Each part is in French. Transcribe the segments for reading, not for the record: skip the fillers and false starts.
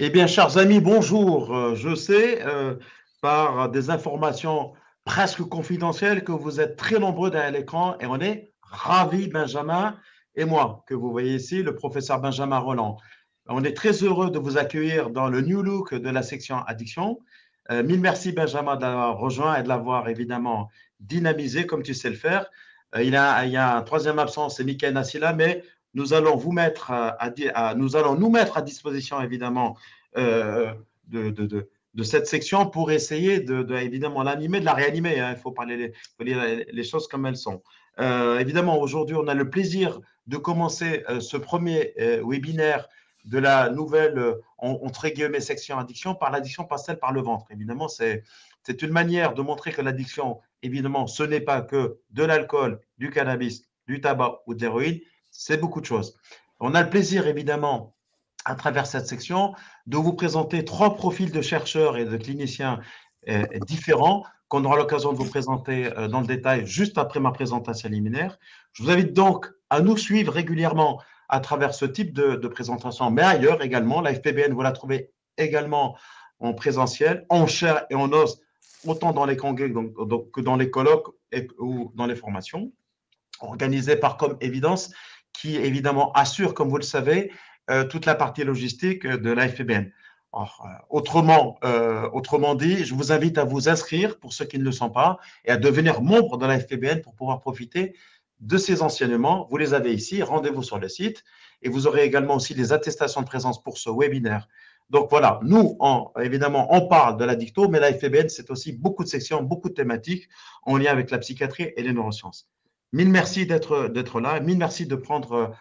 Eh bien, chers amis, bonjour. Je sais par des informations presque confidentielles que vous êtes très nombreux derrière l'écran et on est ravis, Benjamin et moi, que vous voyez ici, le professeur Benjamin Roland. On est très heureux de vous accueillir dans le New Look de la section addiction. Mille merci, Benjamin, de l'avoir rejoint et de l'avoir évidemment dynamisé comme tu sais le faire. Il y a un troisième absent, c'est Mickaël Nassila, mais nous allons nous allons nous mettre à disposition évidemment euh, de cette section pour essayer évidemment l'animer, de la réanimer. Hein. Il faut faut dire les choses comme elles sont. Évidemment, aujourd'hui, on a le plaisir de commencer ce premier webinaire de la nouvelle, entre guillemets, section addiction par l'addiction passe-t-elle par le ventre. Évidemment, c'est une manière de montrer que l'addiction, évidemment, ce n'est pas que de l'alcool, du cannabis, du tabac ou de l'héroïne, c'est beaucoup de choses. On a le plaisir, évidemment, à travers cette section, de vous présenter trois profils de chercheurs et de cliniciens différents qu'on aura l'occasion de vous présenter dans le détail juste après ma présentation liminaire. Je vous invite donc à nous suivre régulièrement à travers ce type de présentation, mais ailleurs également. La FPBN, vous la trouvez également en présentiel, en chair et en os, autant dans les congrès que dans les colloques ou dans les formations, organisées par Comme Évidence, qui évidemment assure, comme vous le savez, toute la partie logistique de la FPBN. Alors, autrement dit, je vous invite à vous inscrire pour ceux qui ne le sont pas et à devenir membre de la FPBN pour pouvoir profiter de ces enseignements. Vous les avez ici, rendez-vous sur le site et vous aurez également aussi les attestations de présence pour ce webinaire. Donc voilà, nous, évidemment, on parle de l'addicto, mais la FPBN, c'est aussi beaucoup de sections, beaucoup de thématiques en lien avec la psychiatrie et les neurosciences. Mille merci d'être là, mille merci de prendre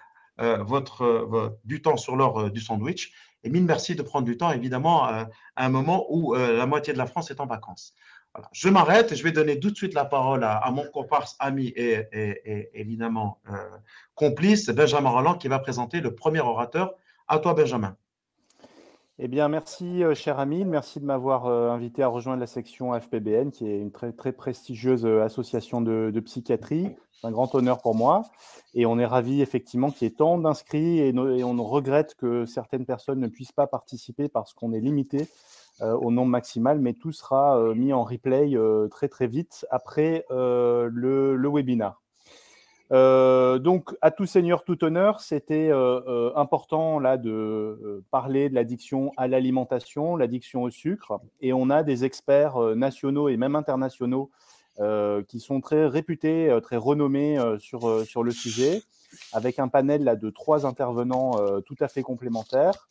du temps sur l'heure du sandwich et mille merci de prendre du temps, évidemment, à un moment où la moitié de la France est en vacances. Voilà. Je m'arrête et je vais donner tout de suite la parole à mon comparse, ami et évidemment complice, Benjamin Roland, qui va présenter le premier orateur. À toi, Benjamin. Eh bien, merci, cher Amine. Merci de m'avoir invité à rejoindre la section FPBN, qui est une très, très prestigieuse association de psychiatrie. C'est un grand honneur pour moi. Et on est ravis, effectivement, qu'il y ait tant d'inscrits et on regrette que certaines personnes ne puissent pas participer parce qu'on est limité au nombre maximal, mais tout sera mis en replay très, très vite après le webinaire. Donc, à tout seigneur, tout honneur, c'était important là de parler de l'addiction à l'alimentation, l'addiction au sucre. Et on a des experts nationaux et même internationaux qui sont très réputés, très renommés sur le sujet, avec un panel là, de 3 intervenants tout à fait complémentaires.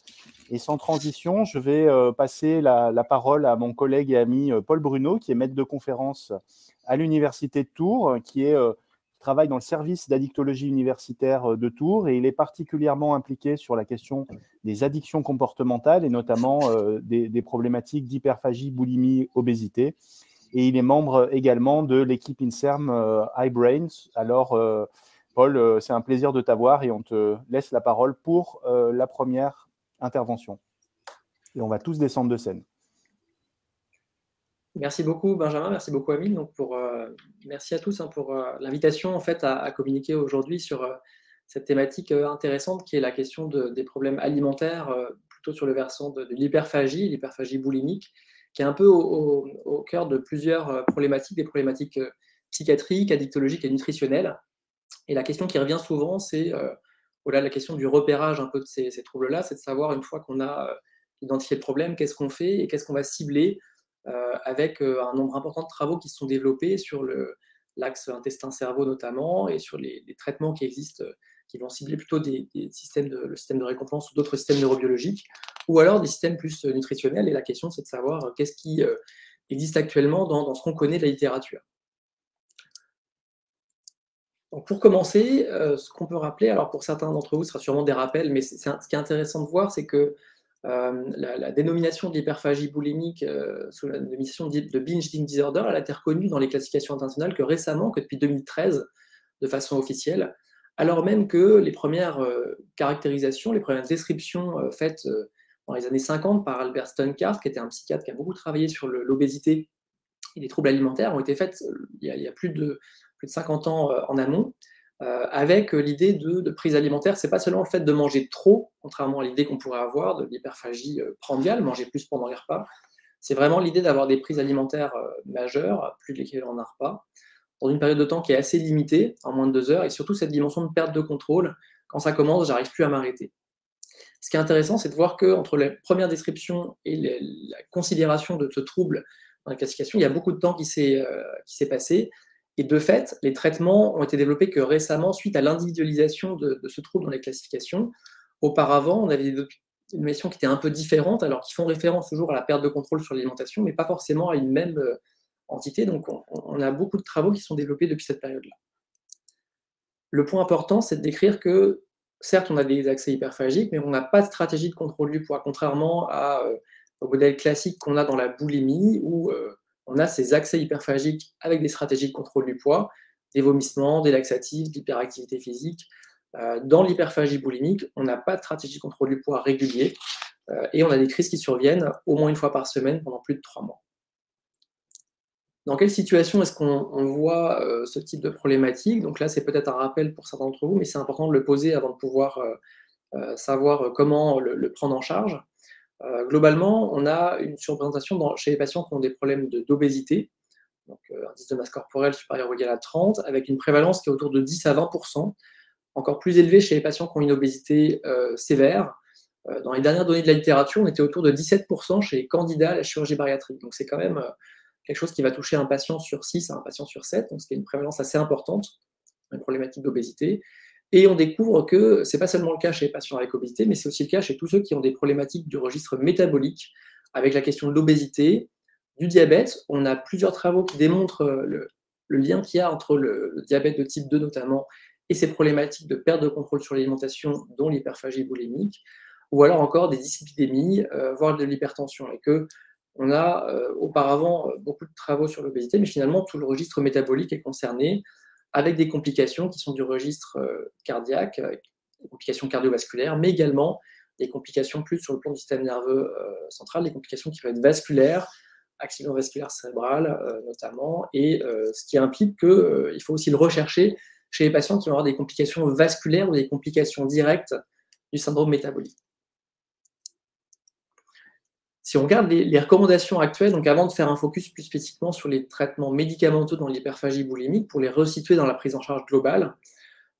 Et sans transition, je vais passer la parole à mon collègue et ami Paul Bruno, qui est maître de conférence à l'Université de Tours, qui travaille dans le service d'addictologie universitaire de Tours et il est particulièrement impliqué sur la question des addictions comportementales et notamment des problématiques d'hyperphagie, boulimie, obésité. Et il est membre également de l'équipe INSERM iBrains. Alors, Paul, c'est un plaisir de t'avoir et on te laisse la parole pour la première intervention. Et on va tous descendre de scène. Merci beaucoup Benjamin, merci beaucoup Amine. Donc merci à tous pour l'invitation en fait à communiquer aujourd'hui sur cette thématique intéressante qui est la question des problèmes alimentaires, plutôt sur le versant de l'hyperphagie boulimique, qui est un peu au cœur de plusieurs problématiques, des problématiques psychiatriques, addictologiques et nutritionnelles. Et la question qui revient souvent, c'est au-delà de la question du repérage un peu de ces troubles-là, c'est de savoir une fois qu'on a identifié le problème, qu'est-ce qu'on fait et qu'est-ce qu'on va cibler avec un nombre important de travaux qui se sont développés sur l'axe intestin-cerveau notamment et sur les traitements qui existent, qui vont cibler plutôt le système de récompense ou d'autres systèmes neurobiologiques, ou alors des systèmes plus nutritionnels. Et la question, c'est de savoir qu'est-ce qui existe actuellement dans ce qu'on connaît de la littérature. Donc pour commencer, ce qu'on peut rappeler, alors pour certains d'entre vous, ce sera sûrement des rappels, mais ce qui est intéressant de voir, c'est que la dénomination de l'hyperphagie boulimique sous la dénomination de binge eating disorder, elle a été reconnue dans les classifications internationales que récemment, que depuis 2013, de façon officielle, alors même que les premières caractérisations, les premières descriptions faites dans les années 50 par Albert Stunkart, qui était un psychiatre qui a beaucoup travaillé sur l'obésité et les troubles alimentaires, ont été faites il y a plus de 50 ans en amont. avec l'idée de prise alimentaire. Ce n'est pas seulement le fait de manger trop, contrairement à l'idée qu'on pourrait avoir de l'hyperphagie prandiale, manger plus pendant les repas. C'est vraiment l'idée d'avoir des prises alimentaires majeures, plus de l'équivalent d'un repas, dans une période de temps qui est assez limitée, en moins de 2 heures, et surtout cette dimension de perte de contrôle. Quand ça commence, j'arrive plus à m'arrêter. Ce qui est intéressant, c'est de voir qu'entre la première description et la considération de ce trouble dans la classification, il y a beaucoup de temps qui s'est passé. Et de fait, les traitements ont été développés que récemment suite à l'individualisation de ce trouble dans les classifications. Auparavant, on avait des notions qui étaient un peu différentes, alors qui font référence toujours à la perte de contrôle sur l'alimentation, mais pas forcément à une même entité. Donc, on a beaucoup de travaux qui sont développés depuis cette période-là. Le point important, c'est de décrire que, certes, on a des accès hyperphagiques, mais on n'a pas de stratégie de contrôle du poids, contrairement au modèle classique qu'on a dans la boulimie, où on a ces accès hyperphagiques avec des stratégies de contrôle du poids, des vomissements, des laxatifs, de l'hyperactivité physique. Dans l'hyperphagie boulimique, on n'a pas de stratégie de contrôle du poids régulier, et on a des crises qui surviennent au moins une fois par semaine pendant plus de 3 mois. Dans quelle situation est-ce qu'on voit ce type de problématique? Donc là, c'est peut-être un rappel pour certains d'entre vous, mais c'est important de le poser avant de pouvoir savoir comment le prendre en charge. Globalement, on a une surreprésentation chez les patients qui ont des problèmes d'obésité, donc indice de masse corporelle supérieur ou égal à 30, avec une prévalence qui est autour de 10 à 20%, encore plus élevée chez les patients qui ont une obésité sévère. Dans les dernières données de la littérature, on était autour de 17% chez les candidats à la chirurgie bariatrique. Donc c'est quand même quelque chose qui va toucher un patient sur 6 à un patient sur 7, donc c'est une prévalence assez importante, une problématique d'obésité. Et on découvre que ce n'est pas seulement le cas chez les patients avec obésité, mais c'est aussi le cas chez tous ceux qui ont des problématiques du registre métabolique, avec la question de l'obésité, du diabète. On a plusieurs travaux qui démontrent le lien qu'il y a entre le diabète de type 2 notamment et ces problématiques de perte de contrôle sur l'alimentation, dont l'hyperphagie boulimique, ou alors encore des dyslipidémies, voire de l'hypertension. Et qu'on a auparavant beaucoup de travaux sur l'obésité, mais finalement tout le registre métabolique est concerné, avec des complications qui sont du registre cardiaque, des complications cardiovasculaires, mais également des complications plus sur le plan du système nerveux central, des complications qui peuvent être vasculaires, accident vasculaire cérébral notamment, et ce qui implique qu'il faut aussi le rechercher chez les patients qui vont avoir des complications vasculaires ou des complications directes du syndrome métabolique. Si on regarde les recommandations actuelles, donc avant de faire un focus plus spécifiquement sur les traitements médicamenteux dans l'hyperphagie boulimique, pour les resituer dans la prise en charge globale,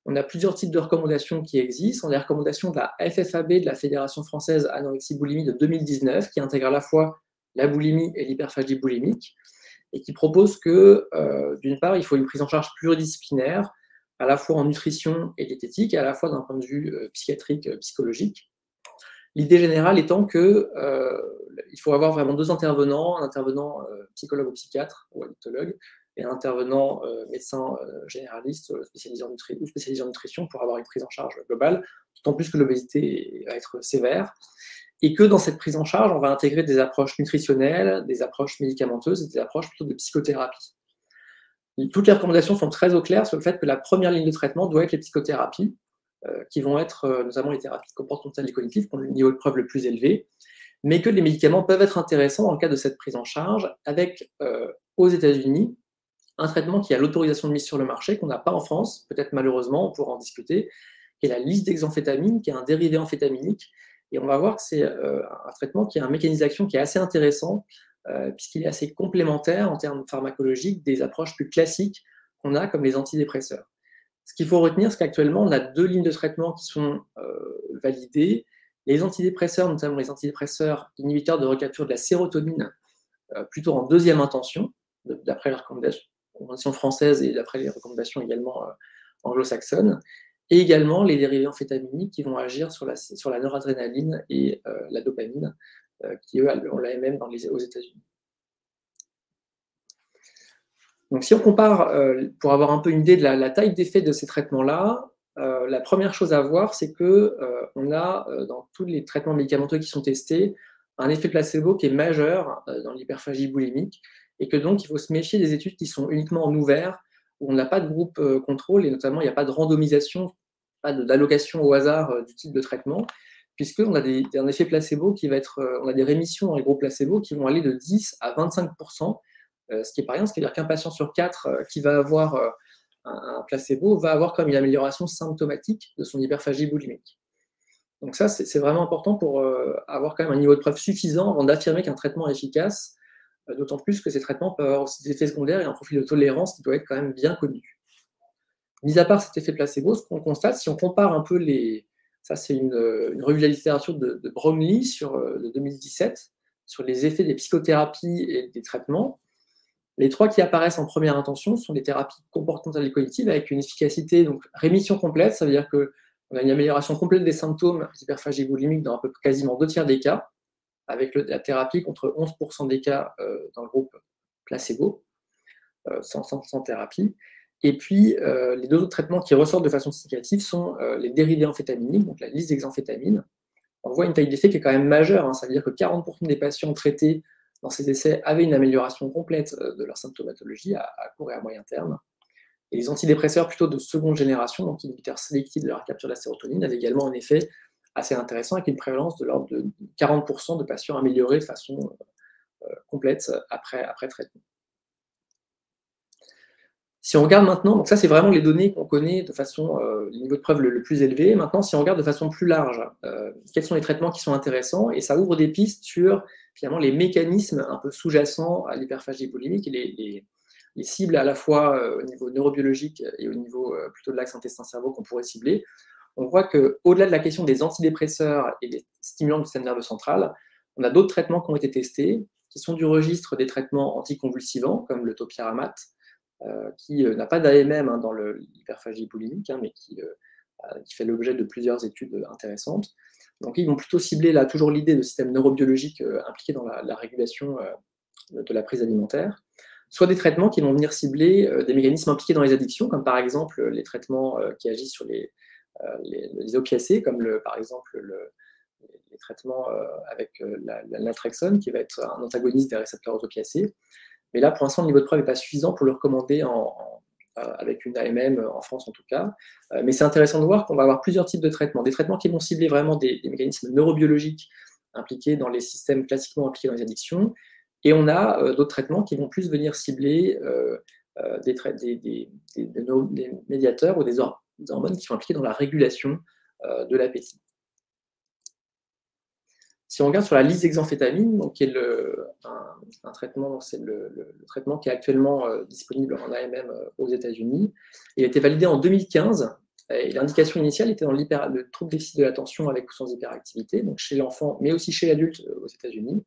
on a plusieurs types de recommandations qui existent. On a les recommandations de la FFAB, de la Fédération française anorexie-boulimie de 2019, qui intègre à la fois la boulimie et l'hyperphagie boulimique, et qui propose que, d'une part, il faut une prise en charge pluridisciplinaire, à la fois en nutrition et diététique, et à la fois d'un point de vue psychiatrique, psychologique. L'idée générale étant qu'il faut avoir vraiment 2 intervenants, un intervenant psychologue ou psychiatre ou addictologue, et un intervenant médecin généraliste spécialisé en nutrition pour avoir une prise en charge globale, d'autant plus que l'obésité va être sévère, et que dans cette prise en charge, on va intégrer des approches nutritionnelles, des approches médicamenteuses et des approches plutôt de psychothérapie. Toutes les recommandations sont très au clair sur le fait que la première ligne de traitement doit être les psychothérapies, qui vont être notamment les thérapies comportementales et cognitives, qui ont le niveau de preuve le plus élevé, mais que les médicaments peuvent être intéressants dans le cadre de cette prise en charge, avec, aux États-Unis, un traitement qui a l'autorisation de mise sur le marché, qu'on n'a pas en France, peut-être malheureusement, on pourra en discuter, qui est la lisdexamfétamine, qui est un dérivé amphétaminique, et on va voir que c'est un traitement qui a un mécanisme d'action qui est assez intéressant, puisqu'il est assez complémentaire en termes pharmacologiques des approches plus classiques qu'on a, comme les antidépresseurs. Ce qu'il faut retenir, c'est qu'actuellement, on a 2 lignes de traitement qui sont validées. Les antidépresseurs, notamment les antidépresseurs inhibiteurs de recapture de la sérotonine, plutôt en 2e intention, d'après les recommandations françaises et d'après les recommandations également anglo-saxonnes, et également les dérivés amphétaminiques qui vont agir sur la noradrénaline et la dopamine, qui eux ont l'AMM aux États-Unis. Donc si on compare, pour avoir un peu une idée de la taille d'effet de ces traitements-là, la première chose à voir, c'est qu'on a, dans tous les traitements médicamenteux qui sont testés, un effet placebo qui est majeur dans l'hyperphagie boulimique, et que donc il faut se méfier des études qui sont uniquement en ouvert, où on n'a pas de groupe contrôle, et notamment il n'y a pas de randomisation, pas d'allocation au hasard du type de traitement, puisqu'on a un effet placebo qui va être, on a des rémissions dans les groupes placebo qui vont aller de 10 à 25%, ce qui est pas rien, c'est-à-dire qu'un patient sur 4 qui va avoir un placebo va avoir comme une amélioration symptomatique de son hyperphagie boulimique. Donc ça, c'est vraiment important pour avoir quand même un niveau de preuve suffisant avant d'affirmer qu'un traitement est efficace, d'autant plus que ces traitements peuvent avoir aussi des effets secondaires et un profil de tolérance qui doit être quand même bien connu. Mis à part cet effet placebo, ce qu'on constate, si on compare un peu les... Ça, c'est une revue de la littérature de Bromley de 2017 sur les effets des psychothérapies et des traitements. Les trois qui apparaissent en première intention sont les thérapies comportementales et cognitives avec une efficacité, donc rémission complète, ça veut dire qu'on a une amélioration complète des symptômes d'hyperphagie boulimique dans quasiment 2/3 des cas, avec la thérapie contre 11% des cas dans le groupe placebo, sans thérapie. Et puis, les deux autres traitements qui ressortent de façon significative sont les dérivés amphétaminiques, donc la lisdexamphétamine. On voit une taille d'effet qui est quand même majeure, hein, ça veut dire que 40% des patients traités dans ces essais avaient une amélioration complète de leur symptomatologie à court et à moyen terme. Et les antidépresseurs plutôt de seconde génération, donc inhibiteurs sélectifs de la capture de la sérotonine, avaient également un effet assez intéressant avec une prévalence de l'ordre de 40% de patients améliorés de façon complète après traitement. Si on regarde maintenant, donc ça c'est vraiment les données qu'on connaît de façon, le niveau de preuve le plus élevé. Maintenant, si on regarde de façon plus large, quels sont les traitements qui sont intéressants, et ça ouvre des pistes sur finalement les mécanismes un peu sous-jacents à l'hyperphagie boulimique et les cibles à la fois au niveau neurobiologique et au niveau plutôt de l'axe intestin-cerveau qu'on pourrait cibler. On voit qu'au-delà de la question des antidépresseurs et des stimulants du système nerveux central, on a d'autres traitements qui ont été testés, qui sont du registre des traitements anticonvulsivants, comme le topiramate, qui n'a pas d'AMM dans l'hyperphagie boulimique, mais qui fait l'objet de plusieurs études intéressantes. Donc, ils vont plutôt cibler là, toujours l'idée de systèmes neurobiologiques impliqués dans la régulation de la prise alimentaire, soit des traitements qui vont venir cibler des mécanismes impliqués dans les addictions, comme par exemple les traitements qui agissent sur les opiacés, comme par exemple les traitements avec la naltrexone, qui va être un antagoniste des récepteurs aux opiacés. Mais là, pour l'instant, le niveau de preuve n'est pas suffisant pour le recommander avec une AMM, en France en tout cas. Mais c'est intéressant de voir qu'on va avoir plusieurs types de traitements. Des traitements qui vont cibler vraiment des mécanismes neurobiologiques impliqués dans les systèmes classiquement impliqués dans les addictions. Et on a d'autres traitements qui vont plus venir cibler des médiateurs ou des hormones qui sont impliqués dans la régulation de l'appétit. Si on regarde sur la lisdexamphétamine, donc qui est un traitement, c'est le traitement qui est actuellement disponible en AMM aux États-Unis, il a été validé en 2015 et l'indication initiale était dans le trouble déficit de l'attention avec ou sans hyperactivité, donc chez l'enfant, mais aussi chez l'adulte aux États-Unis.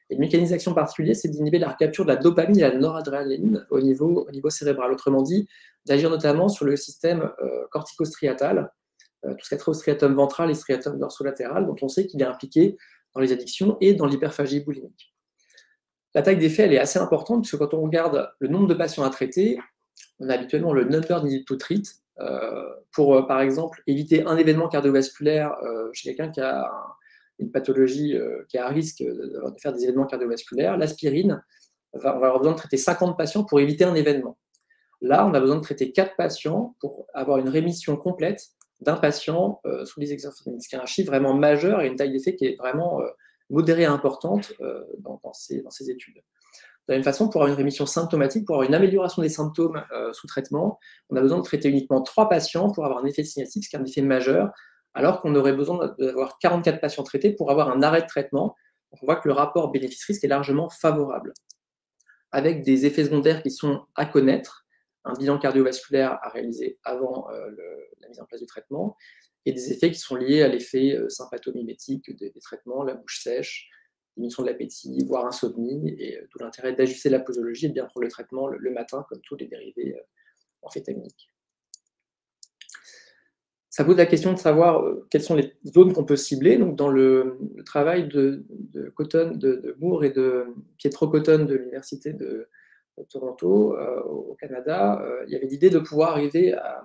Et le mécanisme d'action particulier, c'est d'inhiber la recapture de la dopamine et la noradrénaline au niveau cérébral. Autrement dit, d'agir notamment sur le système corticostriatal, tout ce qui est trait au striatum ventral et striatum dorsolatéral, dont on sait qu'il est impliqué dans les addictions et dans l'hyperphagie boulimique. La taille d'effet, elle est assez importante, puisque quand on regarde le nombre de patients à traiter, on a habituellement le number needed to treat, pour, par exemple, éviter un événement cardiovasculaire chez quelqu'un qui a une pathologie qui est à risque de faire des événements cardiovasculaires. L'aspirine, on va avoir besoin de traiter 50 patients pour éviter un événement. Là, on a besoin de traiter 4 patients pour avoir une rémission complète d'un patient sous les lisdexamphétamine, ce qui est un chiffre vraiment majeur et une taille d'effet qui est vraiment modérée et importante dans ces études. De la même façon, pour avoir une rémission symptomatique, pour avoir une amélioration des symptômes sous traitement, on a besoin de traiter uniquement 3 patients pour avoir un effet signatif, ce qui est un effet majeur, alors qu'on aurait besoin d'avoir 44 patients traités pour avoir un arrêt de traitement. Donc on voit que le rapport bénéfice-risque est largement favorable, avec des effets secondaires qui sont à connaître, un bilan cardiovasculaire à réaliser avant la mise en place du traitement, et des effets qui sont liés à l'effet sympathomimétique des traitements, la bouche sèche, diminution de l'appétit, voire insomnie, et tout l'intérêt d'ajuster la posologie et de bien prendre le traitement le matin, comme tous les dérivés amphétaminiques. Ça pose la question de savoir quelles sont les zones qu'on peut cibler. Donc, dans le travail de Moore et de Pietro Cotton de l'Université de Toronto, au Canada, il y avait l'idée de pouvoir arriver à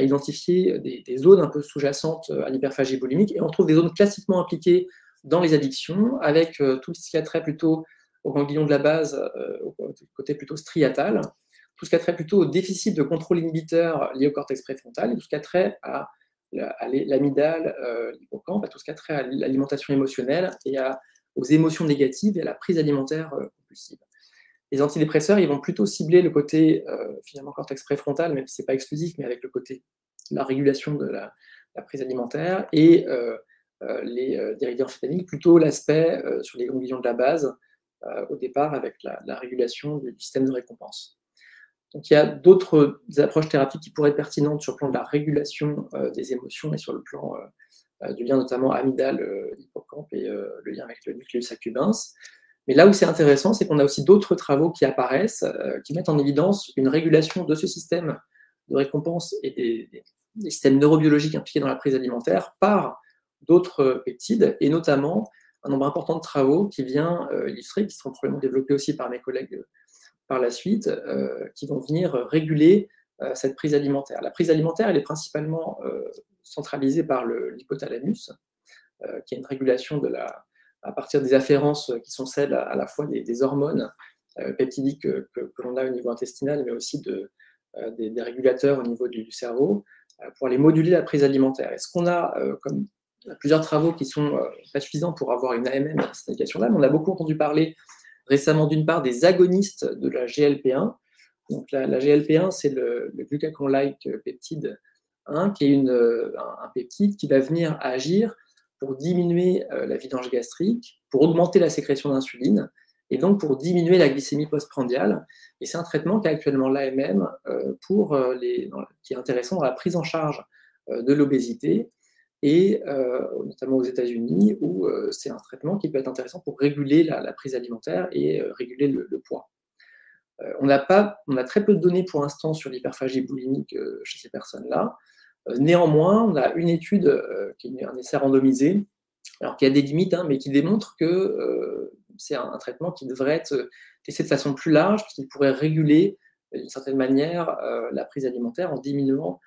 identifier des zones un peu sous-jacentes à l'hyperphagie boulimique, et on trouve des zones classiquement impliquées dans les addictions, avec tout ce qui a trait plutôt au ganglion de la base, au côté plutôt striatal, tout ce qui a trait plutôt au déficit de contrôle inhibiteur lié au cortex préfrontal, et tout ce qui a trait à l'amygdale, l'hippocampe, à tout ce qui a trait à l'alimentation émotionnelle et aux émotions négatives et à la prise alimentaire compulsive. Les antidépresseurs, ils vont plutôt cibler le côté, finalement, cortex préfrontal, même si ce n'est pas exclusif, mais avec le côté la régulation de la prise alimentaire, et les dérivatifétamiques, plutôt l'aspect sur les ganglions de la base, au départ, avec la régulation du système de récompense. Donc il y a d'autres approches thérapiques qui pourraient être pertinentes sur le plan de la régulation des émotions et sur le plan du lien notamment amygdale-hippocampe et le lien avec le nucleus accumbens. Mais là où c'est intéressant, c'est qu'on a aussi d'autres travaux qui apparaissent, qui mettent en évidence une régulation de ce système de récompense et des systèmes neurobiologiques impliqués dans la prise alimentaire par d'autres peptides, et notamment un nombre important de travaux qui vient illustrer, qui seront probablement développés aussi par mes collègues par la suite, qui vont venir réguler cette prise alimentaire. La prise alimentaire, elle est principalement centralisée par l'hypothalamus, qui est une régulation à partir des afférences qui sont celles à la fois des hormones peptidiques que l'on a au niveau intestinal, mais aussi des régulateurs au niveau du cerveau, pour aller moduler la prise alimentaire. Et ce qu'on a comme plusieurs travaux qui sont pas suffisants pour avoir une AMM à cette indication-là, mais on a beaucoup entendu parler récemment d'une part des agonistes de la GLP-1. Donc la GLP-1, c'est le glucagon-like peptide 1, qui est un peptide qui va venir agir pour diminuer la vidange gastrique, pour augmenter la sécrétion d'insuline, et donc pour diminuer la glycémie postprandiale. Et c'est un traitement qui a actuellement l'AMM qui est intéressant dans la prise en charge de l'obésité, et notamment aux États-Unis, où c'est un traitement qui peut être intéressant pour réguler la prise alimentaire et réguler le poids. On a très peu de données pour l'instant sur l'hyperphagie boulimique chez ces personnes-là. Néanmoins, on a une étude qui est un essai randomisé, alors qui a des limites, mais qui démontre que c'est un traitement qui devrait être testé de façon plus large, puisqu'il pourrait réguler d'une certaine manière la prise alimentaire en diminuant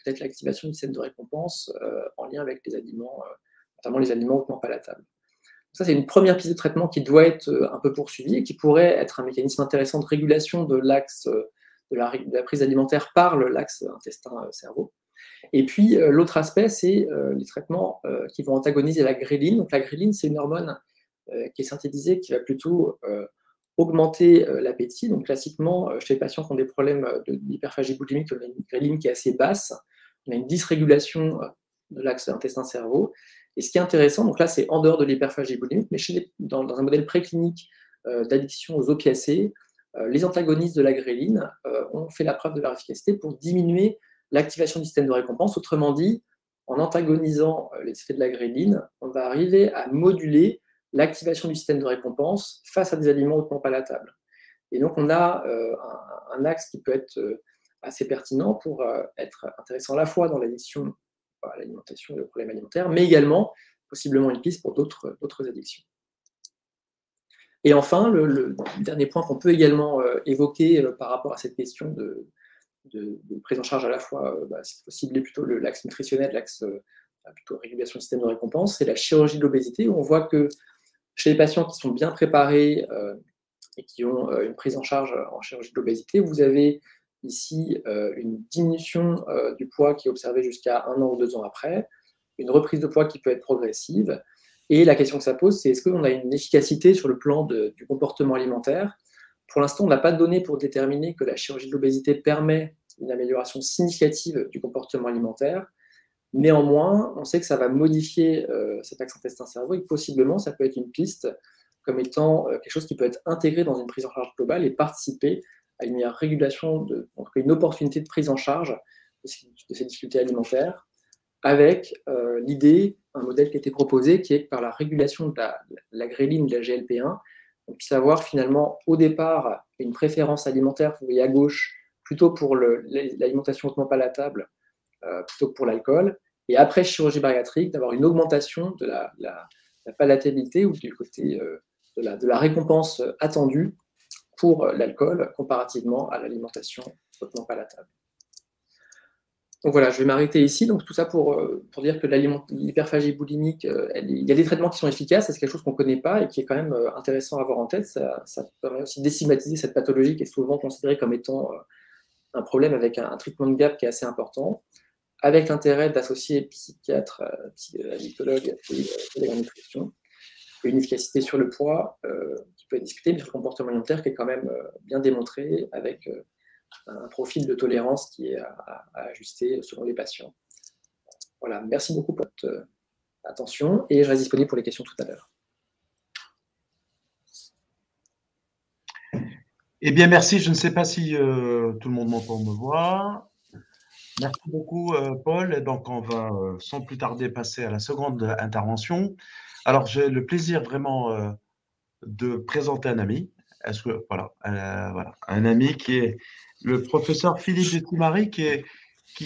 peut-être l'activation du système de récompense en lien avec les aliments, notamment les aliments hautement palatables. Ça, c'est une première piste de traitement qui doit être un peu poursuivie et qui pourrait être un mécanisme intéressant de régulation de l'axe de la prise alimentaire par l'axe intestin-cerveau. Et puis, l'autre aspect, c'est les traitements qui vont antagoniser la gréline. Donc, la gréline, c'est une hormone qui est synthétisée, qui va plutôt augmenter l'appétit. Donc, classiquement, chez les patients qui ont des problèmes d'hyperphagie boulimique, on a une gréline qui est assez basse, on a une dysrégulation de l'axe intestin-cerveau. Et ce qui est intéressant, donc là, c'est en dehors de l'hyperphagie boulimique, mais dans un modèle préclinique d'addiction aux opiacés, les antagonistes de la gréline ont fait la preuve de leur efficacité pour diminuer l'activation du système de récompense. Autrement dit, en antagonisant les effets de la gréline, on va arriver à moduler l'activation du système de récompense face à des aliments hautement palatables. Et donc, on a un axe qui peut être assez pertinent pour être intéressant à la fois dans l'addiction à l'alimentation et le problème alimentaire, mais également possiblement une piste pour d'autres addictions. Et enfin, le dernier point qu'on peut également évoquer par rapport à cette question de prise en charge à la fois, si possible, plutôt l'axe nutritionnel, l'axe plutôt régulation du système de récompense, c'est la chirurgie de l'obésité, où on voit que chez les patients qui sont bien préparés et qui ont une prise en charge en chirurgie de l'obésité, vous avez ici une diminution du poids qui est observée jusqu'à 1 an ou 2 ans après, une reprise de poids qui peut être progressive, et la question que ça pose, c'est est-ce qu'on a une efficacité sur le plan du comportement alimentaire? Pour l'instant, on n'a pas de données pour déterminer que la chirurgie de l'obésité permet une amélioration significative du comportement alimentaire. Néanmoins, on sait que ça va modifier cet axe intestin-cerveau et que possiblement, ça peut être une piste comme étant quelque chose qui peut être intégré dans une prise en charge globale et participer à une meilleure régulation, en tout cas une opportunité de prise en charge de ces difficultés alimentaires, avec l'idée, un modèle qui a été proposé, qui est que par la régulation de la gréline, de la GLP-1, on puisse avoir finalement au départ une préférence alimentaire, vous voyez à gauche, plutôt pour l'alimentation hautement palatable, plutôt que pour l'alcool, et après chirurgie bariatrique, d'avoir une augmentation de la palatabilité ou du côté de la récompense attendue pour l'alcool comparativement à l'alimentation hautement palatable. Donc voilà, je vais m'arrêter ici. Donc tout ça pour dire que l'hyperphagie boulimique, il y a des traitements qui sont efficaces, c'est quelque chose qu'on ne connaît pas et qui est quand même intéressant à avoir en tête. Ça permet aussi de déstigmatiser cette pathologie qui est souvent considérée comme étant un problème avec un treatment gap qui est assez important, avec l'intérêt d'associer psychiatres, addictologues et collègues en nutrition. une efficacité sur le poids qui peut être discutée, mais sur le comportement alimentaire qui est quand même bien démontré avec un profil de tolérance qui est à ajuster selon les patients. Voilà, merci beaucoup pour votre attention et je reste disponible pour les questions tout à l'heure. Eh bien, merci. Je ne sais pas si tout le monde m'entend, me voit. Merci beaucoup, Paul. Et donc, on va sans plus tarder passer à la seconde intervention. Alors, j'ai le plaisir vraiment de présenter un ami. Est-ce que, voilà, voilà, un ami qui est le professeur Philippe Jetimari, qui,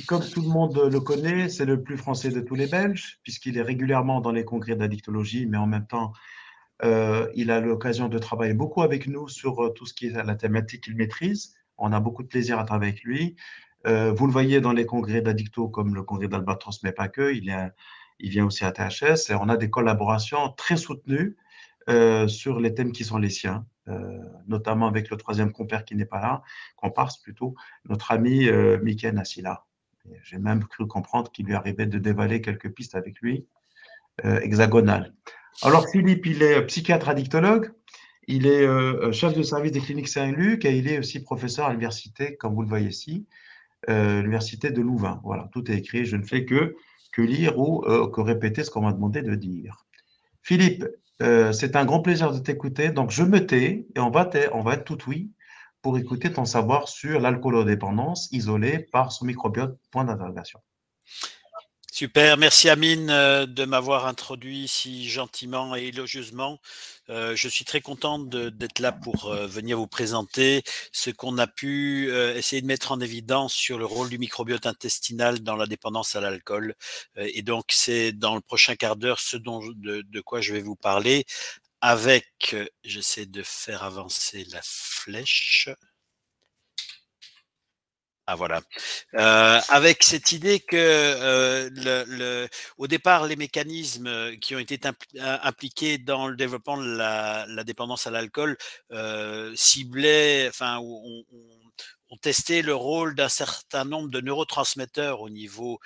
comme tout le monde le connaît, c'est le plus français de tous les Belges, puisqu'il est régulièrement dans les congrès d'addictologie, mais en même temps, il a l'occasion de travailler beaucoup avec nous sur tout ce qui est la thématique qu'il maîtrise. On a beaucoup de plaisir à travailler avec lui. Vous le voyez dans les congrès d'addicto comme le congrès d'Albatros, mais pas que. Il vient aussi à THS et on a des collaborations très soutenues sur les thèmes qui sont les siens, notamment avec le troisième compère qui n'est pas là, comparse plutôt, notre ami Mickaël Nassila. J'ai même cru comprendre qu'il lui arrivait de dévaler quelques pistes avec lui, hexagonales. Alors, Philippe, il est psychiatre addictologue, il est chef de service des cliniques Saint-Luc et il est aussi professeur à l'université, comme vous le voyez ici, l'université de Louvain. Voilà, tout est écrit, je ne fais que lire ou que répéter ce qu'on m'a demandé de dire. Philippe, c'est un grand plaisir de t'écouter, donc je me tais et on va être tout oui pour écouter ton savoir sur l'alcoolodépendance isolée par son microbiote, point d'interrogation. Super, merci Amine de m'avoir introduit si gentiment et élogieusement. Je suis très content d'être là pour venir vous présenter ce qu'on a pu essayer de mettre en évidence sur le rôle du microbiote intestinal dans la dépendance à l'alcool. Et donc c'est dans le prochain quart d'heure ce de quoi je vais vous parler avec, j'essaie de faire avancer la flèche. Ah voilà. Avec cette idée que au départ, les mécanismes qui ont été impliqués dans le développement de la dépendance à l'alcool ciblaient, enfin, ont testé le rôle d'un certain nombre de neurotransmetteurs au niveau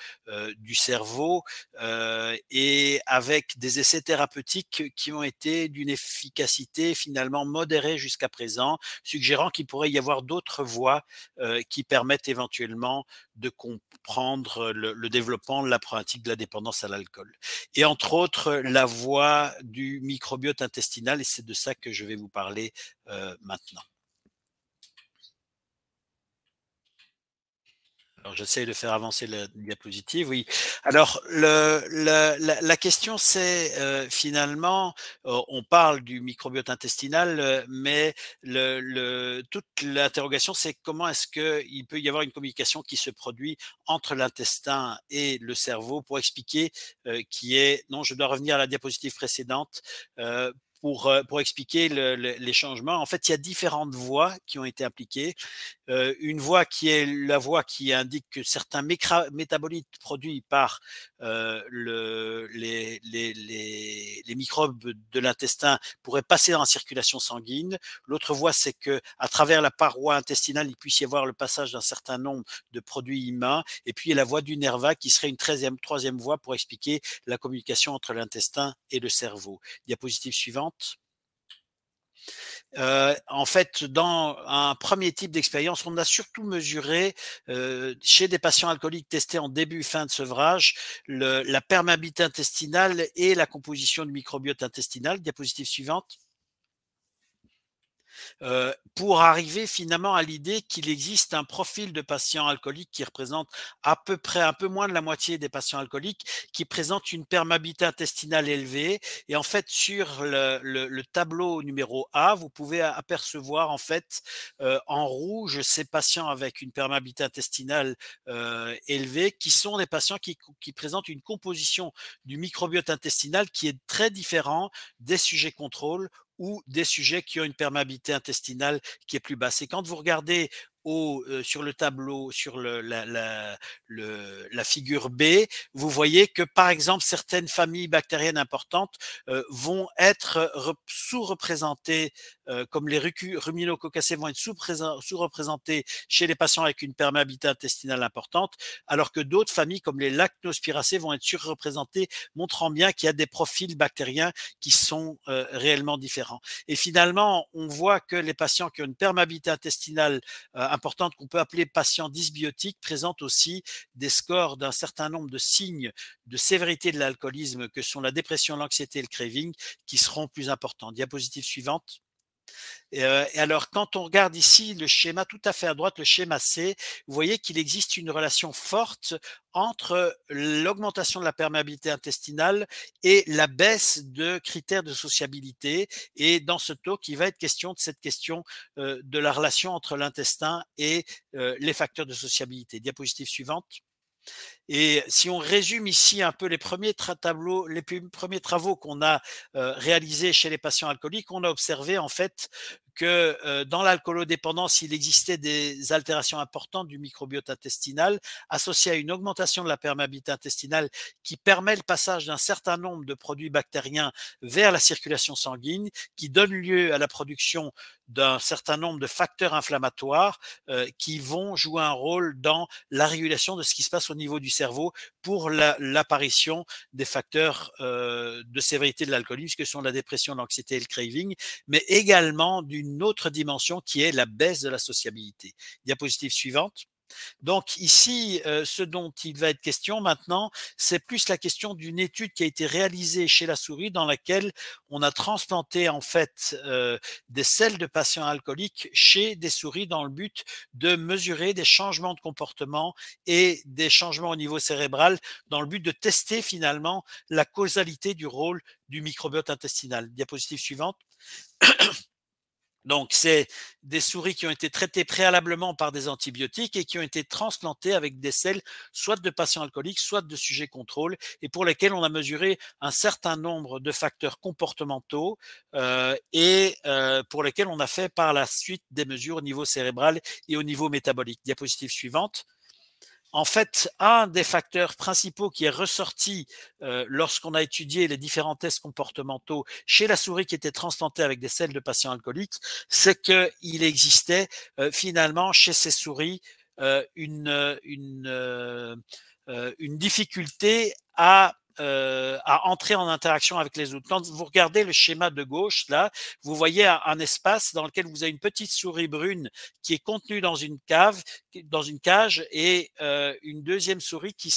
du cerveau et avec des essais thérapeutiques qui ont été d'une efficacité finalement modérée jusqu'à présent, suggérant qu'il pourrait y avoir d'autres voies qui permettent éventuellement de comprendre le développement de la pratique de la dépendance à l'alcool. Et entre autres, la voie du microbiote intestinal, et c'est de ça que je vais vous parler maintenant. Alors, j'essaie de faire avancer la diapositive, oui. Alors, la question, c'est finalement, on parle du microbiote intestinal, mais toute l'interrogation, c'est comment est-ce qu'il peut y avoir une communication qui se produit entre l'intestin et le cerveau pour expliquer qui est… Non, je dois revenir à la diapositive précédente. Pour expliquer les changements. En fait, il y a différentes voies qui ont été impliquées. Une voie qui est la voie qui indique que certains métabolites produits par les microbes de l'intestin pourraient passer dans la circulation sanguine. L'autre voie, c'est que à travers la paroi intestinale, il puisse y avoir le passage d'un certain nombre de produits humains. Et puis, il y a la voie du nerva qui serait une troisième voie pour expliquer la communication entre l'intestin et le cerveau. Diapositive suivante. En fait, dans un premier type d'expérience, on a surtout mesuré chez des patients alcooliques testés en début-fin de sevrage la perméabilité intestinale et la composition du microbiote intestinal. Diapositive suivante. Pour arriver finalement à l'idée qu'il existe un profil de patients alcooliques qui représente à peu près un peu moins de la moitié des patients alcooliques qui présentent une perméabilité intestinale élevée. Et en fait, sur le tableau numéro A, vous pouvez apercevoir en fait en rouge ces patients avec une perméabilité intestinale élevée qui sont des patients qui présentent une composition du microbiote intestinal qui est très différent des sujets contrôle ou des sujets qui ont une perméabilité intestinale qui est plus basse. Et quand vous regardez sur le tableau, sur la figure B, vous voyez que, par exemple, certaines familles bactériennes importantes vont être sous-représentées, comme les ruminococcacées vont être sous-représentées chez les patients avec une perméabilité intestinale importante, alors que d'autres familles, comme les lactospiracées, vont être surreprésentées, montrant bien qu'il y a des profils bactériens qui sont réellement différents. Et finalement, on voit que les patients qui ont une perméabilité intestinale importante, qu'on peut appeler patients dysbiotiques, présentent aussi des scores d'un certain nombre de signes de sévérité de l'alcoolisme, que sont la dépression, l'anxiété et le craving, qui seront plus importants. Diapositive suivante. Et alors, quand on regarde ici le schéma tout à fait à droite, le schéma C, vous voyez qu'il existe une relation forte entre l'augmentation de la perméabilité intestinale et la baisse de critères de sociabilité. Et dans ce talk, il va être question de cette question de la relation entre l'intestin et les facteurs de sociabilité. Diapositive suivante. Et si on résume ici un peu les premiers travaux qu'on a réalisés chez les patients alcooliques, on a observé en fait que dans l'alcoolodépendance, il existait des altérations importantes du microbiote intestinal associées à une augmentation de la perméabilité intestinale qui permet le passage d'un certain nombre de produits bactériens vers la circulation sanguine, qui donne lieu à la production d'un certain nombre de facteurs inflammatoires qui vont jouer un rôle dans la régulation de ce qui se passe au niveau du cerveau pour l'apparition des facteurs de sévérité de l'alcoolisme, que sont la dépression, l'anxiété et le craving, mais également d'une autre dimension qui est la baisse de la sociabilité. Diapositive suivante. Donc ici, ce dont il va être question maintenant, c'est plus la question d'une étude qui a été réalisée chez la souris, dans laquelle on a transplanté en fait des selles de patients alcooliques chez des souris dans le but de mesurer des changements de comportement et des changements au niveau cérébral, dans le but de tester finalement la causalité du rôle du microbiote intestinal. Diapositive suivante. Donc, c'est des souris qui ont été traitées préalablement par des antibiotiques et qui ont été transplantées avec des selles, soit de patients alcooliques, soit de sujets contrôle, et pour lesquels on a mesuré un certain nombre de facteurs comportementaux et pour lesquels on a fait par la suite des mesures au niveau cérébral et au niveau métabolique. Diapositive suivante. En fait, un des facteurs principaux qui est ressorti lorsqu'on a étudié les différents tests comportementaux chez la souris qui était transplantée avec des selles de patients alcooliques, c'est qu'il existait finalement chez ces souris une difficulté à entrer en interaction avec les autres. Quand vous regardez le schéma de gauche, là, vous voyez un espace dans lequel vous avez une petite souris brune qui est contenue dans une cage et une deuxième souris qui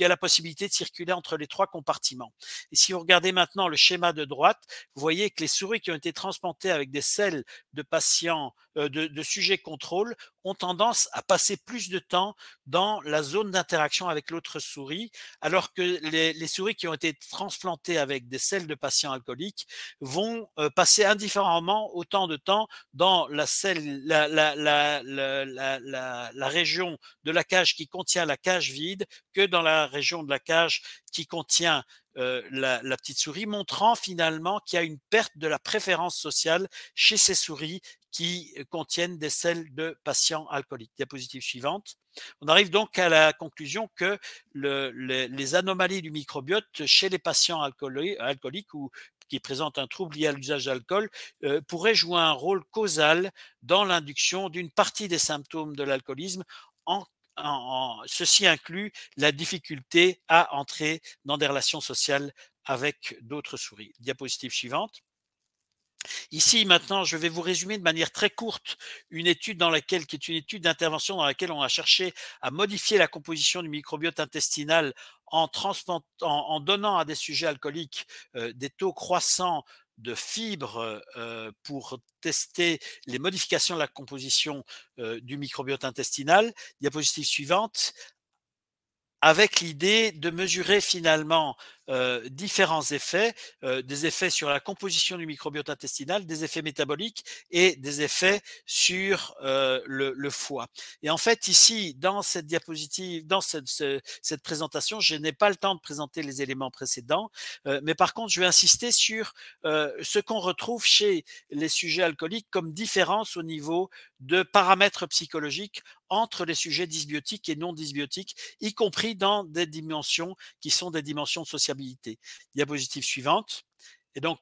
a la possibilité de circuler entre les trois compartiments. Et si vous regardez maintenant le schéma de droite, vous voyez que les souris qui ont été transplantées avec des selles de patients, de sujets contrôle, ont tendance à passer plus de temps dans la zone d'interaction avec l'autre souris, alors que les souris qui ont été transplantées avec des selles de patients alcooliques vont passer indifféremment autant de temps dans la région de la cage qui contient la cage vide que dans la région de la cage qui contient la petite souris, montrant finalement qu'il y a une perte de la préférence sociale chez ces souris qui contiennent des selles de patients alcooliques. Diapositive suivante. On arrive donc à la conclusion que les anomalies du microbiote chez les patients alcooliques ou qui présentent un trouble lié à l'usage d'alcool pourraient jouer un rôle causal dans l'induction d'une partie des symptômes de l'alcoolisme. Ceci inclut la difficulté à entrer dans des relations sociales avec d'autres souris. Diapositive suivante. Ici, maintenant, je vais vous résumer de manière très courte une étude qui est une étude d'intervention dans laquelle on a cherché à modifier la composition du microbiote intestinal en donnant à des sujets alcooliques des taux croissants de fibres pour tester les modifications de la composition du microbiote intestinal. Diapositive suivante. Avec l'idée de mesurer finalement différents effets, des effets sur la composition du microbiote intestinal, des effets métaboliques et des effets sur le foie. Et en fait, ici, dans cette diapositive, dans cette présentation, je n'ai pas le temps de présenter les éléments précédents, mais par contre, je vais insister sur ce qu'on retrouve chez les sujets alcooliques comme différence au niveau de paramètres psychologiques entre les sujets dysbiotiques et non dysbiotiques, y compris dans des dimensions qui sont des dimensions de sociabilité. Diapositive suivante. Et donc,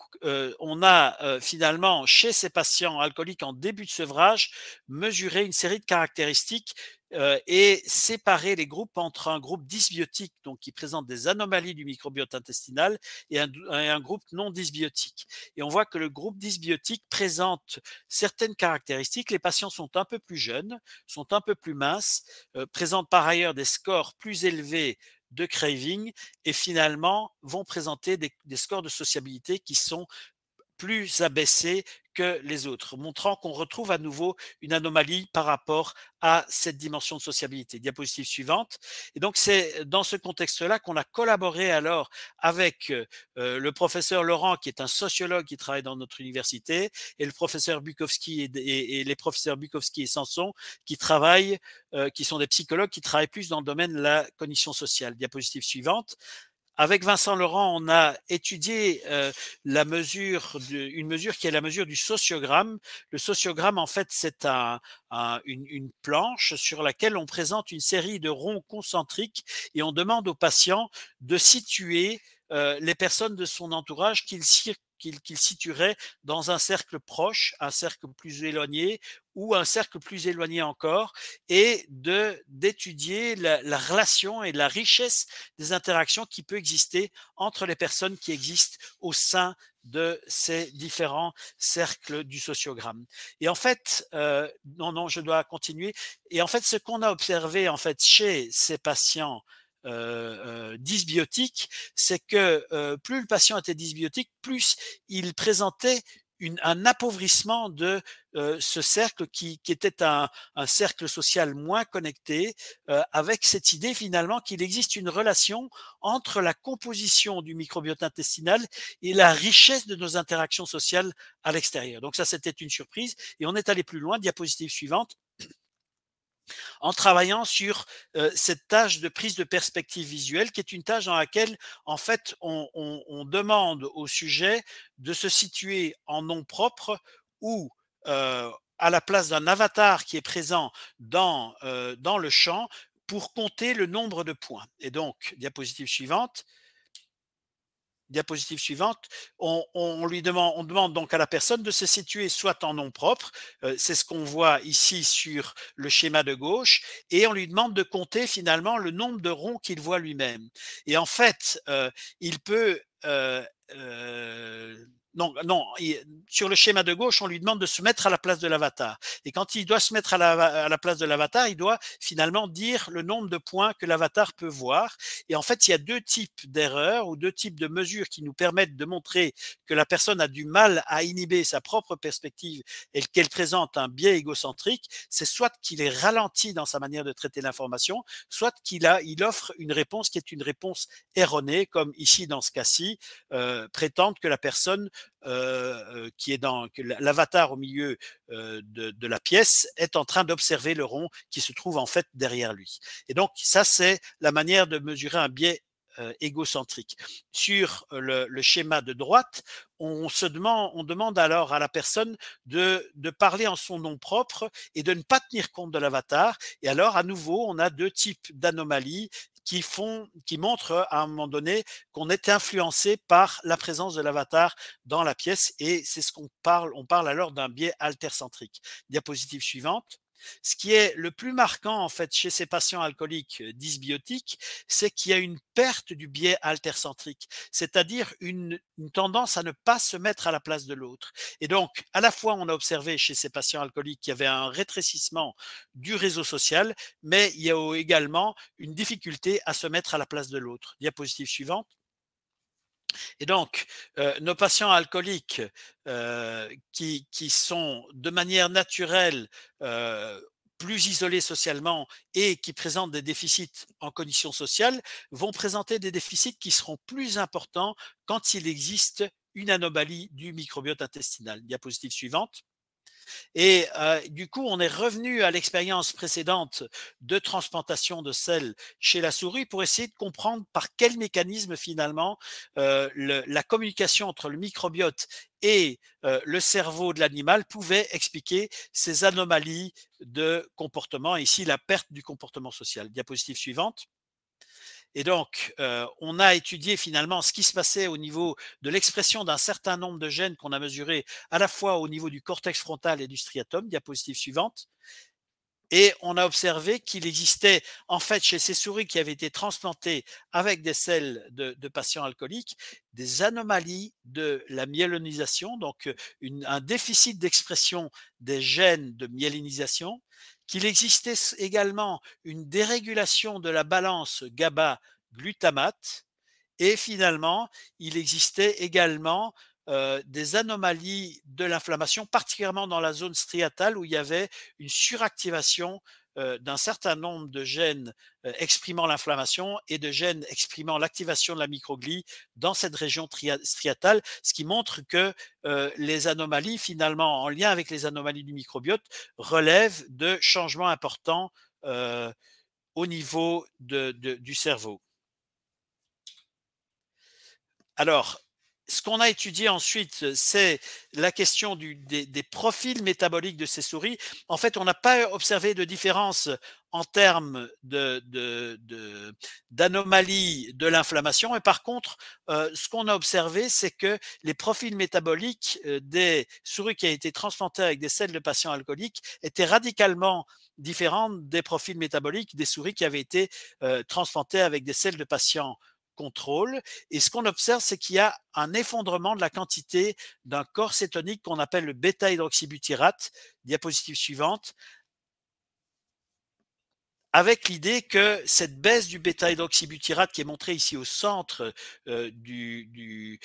on a finalement, chez ces patients alcooliques en début de sevrage, mesuré une série de caractéristiques et séparé les groupes entre un groupe dysbiotique, donc qui présente des anomalies du microbiote intestinal, et un groupe non dysbiotique. Et on voit que le groupe dysbiotique présente certaines caractéristiques. Les patients sont un peu plus jeunes, sont un peu plus minces, présentent par ailleurs des scores plus élevés de craving et finalement vont présenter des scores de sociabilité qui sont plus abaissés que les autres, montrant qu'on retrouve à nouveau une anomalie par rapport à cette dimension de sociabilité. Diapositive suivante. Et donc, c'est dans ce contexte-là qu'on a collaboré alors avec le professeur Laurent, qui est un sociologue qui travaille dans notre université, et le professeur Bukowski et les professeurs Bukowski et Sanson, qui travaillent, qui sont des psychologues qui travaillent plus dans le domaine de la cognition sociale. Diapositive suivante. Avec Vincent Laurent, on a étudié une mesure qui est la mesure du sociogramme. Le sociogramme, en fait, c'est une planche sur laquelle on présente une série de ronds concentriques et on demande aux patients de situer les personnes de son entourage qu'il situerait dans un cercle proche, un cercle plus éloigné ou un cercle plus éloigné encore, et d'étudier la relation et la richesse des interactions qui peut exister entre les personnes qui existent au sein de ces différents cercles du sociogramme. Et en fait, non, je dois continuer. Et en fait, ce qu'on a observé en fait chez ces patients dysbiotique, c'est que plus le patient était dysbiotique, plus il présentait un appauvrissement de ce cercle qui était un cercle social moins connecté, avec cette idée finalement qu'il existe une relation entre la composition du microbiote intestinal et la richesse de nos interactions sociales à l'extérieur. Donc ça, c'était une surprise. Et on est allé plus loin. Diapositive suivante. En travaillant sur cette tâche de prise de perspective visuelle, qui est une tâche dans laquelle, en fait, on demande au sujet de se situer en nom propre ou à la place d'un avatar qui est présent dans le champ pour compter le nombre de points. Et donc, diapositive suivante. Diapositive suivante, on demande donc à la personne de se situer soit en nom propre, c'est ce qu'on voit ici sur le schéma de gauche, et on lui demande de compter finalement le nombre de ronds qu'il voit lui-même. Et en fait, il peut sur le schéma de gauche, on lui demande de se mettre à la place de l'avatar. Et quand il doit se mettre à la place de l'avatar, il doit finalement dire le nombre de points que l'avatar peut voir. Et en fait, il y a deux types d'erreurs ou deux types de mesures qui nous permettent de montrer que la personne a du mal à inhiber sa propre perspective et qu'elle présente un biais égocentrique. C'est soit qu'il est ralenti dans sa manière de traiter l'information, soit qu'il offre une réponse qui est une réponse erronée, comme ici dans ce cas-ci, prétendre que la personne que l'avatar au milieu de la pièce est en train d'observer le rond qui se trouve en fait derrière lui. Et donc ça, c'est la manière de mesurer un biais égocentrique. Sur le schéma de droite, on demande alors à la personne de parler en son nom propre et de ne pas tenir compte de l'avatar. Et alors, à nouveau, on a deux types d'anomalies qui montrent à un moment donné qu'on est influencé par la présence de l'avatar dans la pièce, et c'est ce qu'on parle. On parle alors d'un biais altercentrique. Diapositive suivante. Ce qui est le plus marquant en fait chez ces patients alcooliques dysbiotiques, c'est qu'il y a une perte du biais altercentrique, c'est-à-dire une tendance à ne pas se mettre à la place de l'autre. Et donc, à la fois, on a observé chez ces patients alcooliques qu'il y avait un rétrécissement du réseau social, mais il y a également une difficulté à se mettre à la place de l'autre. Diapositive suivante. Et donc, nos patients alcooliques qui sont de manière naturelle plus isolés socialement et qui présentent des déficits en cognition sociale vont présenter des déficits qui seront plus importants quand il existe une anomalie du microbiote intestinal. Diapositive suivante. Et du coup, on est revenu à l'expérience précédente de transplantation de selles chez la souris pour essayer de comprendre par quel mécanisme finalement la communication entre le microbiote et le cerveau de l'animal pouvait expliquer ces anomalies de comportement. Ici, la perte du comportement social. Diapositive suivante. Et donc, on a étudié finalement ce qui se passait au niveau de l'expression d'un certain nombre de gènes qu'on a mesurés à la fois au niveau du cortex frontal et du striatum. Diapositive suivante. Et on a observé qu'il existait, en fait, chez ces souris qui avaient été transplantées avec des selles de patients alcooliques, des anomalies de la myélinisation, donc un déficit d'expression des gènes de myélinisation, qu'il existait également une dérégulation de la balance GABA-glutamate, et finalement, il existait également des anomalies de l'inflammation, particulièrement dans la zone striatale où il y avait une suractivation d'un certain nombre de gènes exprimant l'inflammation et de gènes exprimant l'activation de la microglie dans cette région striatale, ce qui montre que les anomalies, finalement, en lien avec les anomalies du microbiote, relèvent de changements importants au niveau du cerveau. Alors, ce qu'on a étudié ensuite, c'est la question des profils métaboliques de ces souris. En fait, on n'a pas observé de différence en termes d'anomalies de l'inflammation. Et par contre, ce qu'on a observé, c'est que les profils métaboliques des souris qui ont été transplantées avec des selles de patients alcooliques étaient radicalement différents des profils métaboliques des souris qui avaient été transplantées avec des selles de patients contrôle. Et ce qu'on observe, c'est qu'il y a un effondrement de la quantité d'un corps cétonique qu'on appelle le bêta-hydroxybutyrate. Diapositive suivante. Avec l'idée que cette baisse du bêta-hydroxybutyrate qui est montrée ici au centre de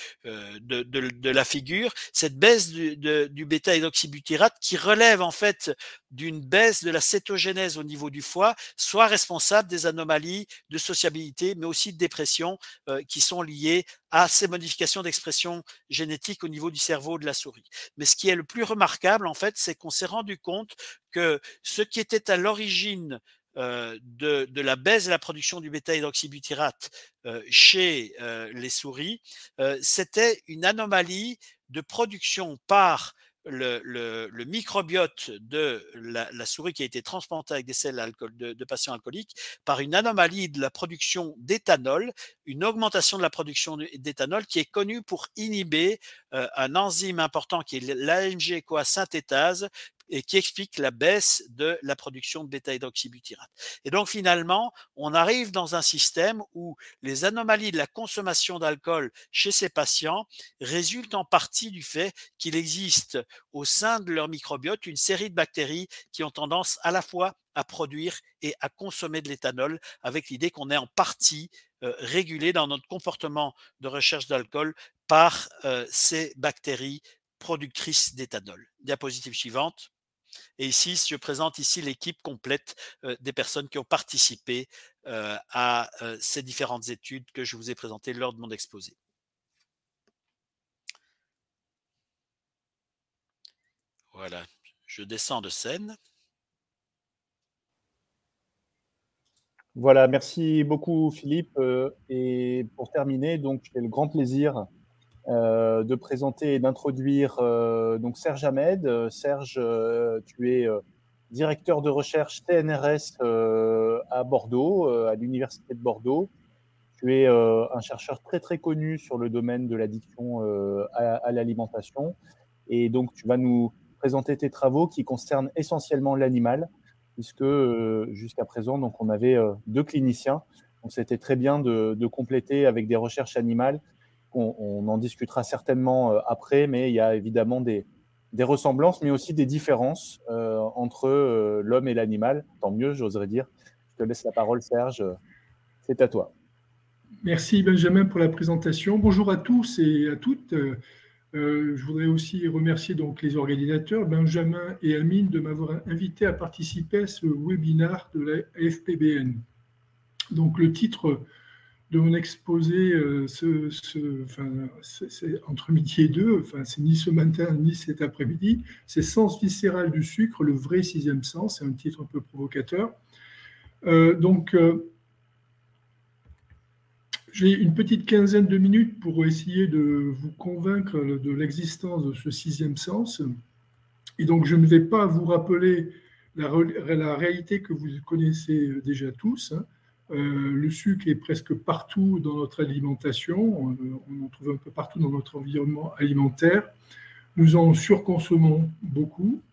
la figure, cette baisse du bêta-hydroxybutyrate qui relève en fait d'une baisse de la cétogénèse au niveau du foie, soit responsable des anomalies de sociabilité, mais aussi de dépression qui sont liées à ces modifications d'expression génétique au niveau du cerveau de la souris. Mais ce qui est le plus remarquable, en fait, c'est qu'on s'est rendu compte que ce qui était à l'origine de la baisse de la production du bêta-hydroxybutyrate chez les souris, c'était une anomalie de production par le microbiote de la souris qui a été transplantée avec des selles de patients alcooliques par une anomalie de la production d'éthanol, une augmentation de la production d'éthanol qui est connue pour inhiber un enzyme important qui est l'AMG-CoA synthétase et qui explique la baisse de la production de bêta-hydroxybutyrate. Et donc finalement, on arrive dans un système où les anomalies de la consommation d'alcool chez ces patients résultent en partie du fait qu'il existe au sein de leur microbiote une série de bactéries qui ont tendance à la fois à produire et à consommer de l'éthanol, avec l'idée qu'on est en partie régulé dans notre comportement de recherche d'alcool par ces bactéries productrices d'éthanol. Diapositive suivante. Et ici, je présente ici l'équipe complète des personnes qui ont participé à ces différentes études que je vous ai présentées lors de mon exposé. Voilà, je descends de scène. Voilà, merci beaucoup Philippe. Et pour terminer, donc j'ai le grand plaisir de présenter et d'introduire donc Serge Ahmed. Serge, tu es directeur de recherche CNRS à Bordeaux, à l'Université de Bordeaux. Tu es un chercheur très très connu sur le domaine de l'addiction à l'alimentation. Et donc, tu vas nous présenter tes travaux qui concernent essentiellement l'animal, puisque jusqu'à présent, donc, on avait 2 cliniciens. Donc, c'était très bien de compléter avec des recherches animales. On en discutera certainement après, mais il y a évidemment des ressemblances, mais aussi des différences entre l'homme et l'animal. Tant mieux, j'oserais dire. Je te laisse la parole, Serge. C'est à toi. Merci Benjamin pour la présentation. Bonjour à tous et à toutes. Je voudrais aussi remercier donc les organisateurs, Benjamin et Amine, de m'avoir invité à participer à ce webinaire de la FPBN. Donc le titre de mon exposé, c'est entre midi et deux, c'est ni ce matin ni cet après-midi, c'est Sens viscéral du sucre, le vrai sixième sens, c'est un titre un peu provocateur. J'ai une petite quinzaine de minutes pour essayer de vous convaincre de l'existence de ce sixième sens. Et donc, je ne vais pas vous rappeler la réalité que vous connaissez déjà tous. Le sucre est presque partout dans notre alimentation. On en trouve un peu partout dans notre environnement alimentaire. Nous en surconsommons beaucoup,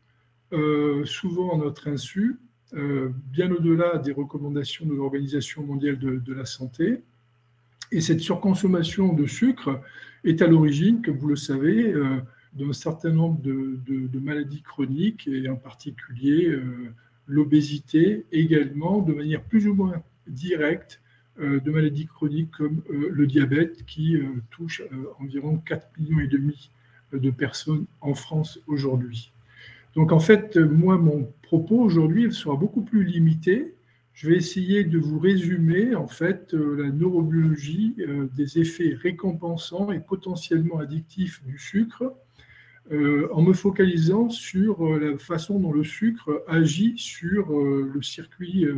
souvent à notre insu, bien au-delà des recommandations de l'Organisation mondiale de la santé. Et cette surconsommation de sucre est à l'origine, comme vous le savez, d'un certain nombre de maladies chroniques, et en particulier l'obésité, également de manière plus ou moins directe de maladies chroniques comme le diabète, qui touche environ 4,5 millions de personnes en France aujourd'hui. Donc en fait, moi, mon propos aujourd'hui sera beaucoup plus limité. Je vais essayer de vous résumer en fait la neurobiologie des effets récompensants et potentiellement addictifs du sucre, en me focalisant sur la façon dont le sucre agit sur le circuit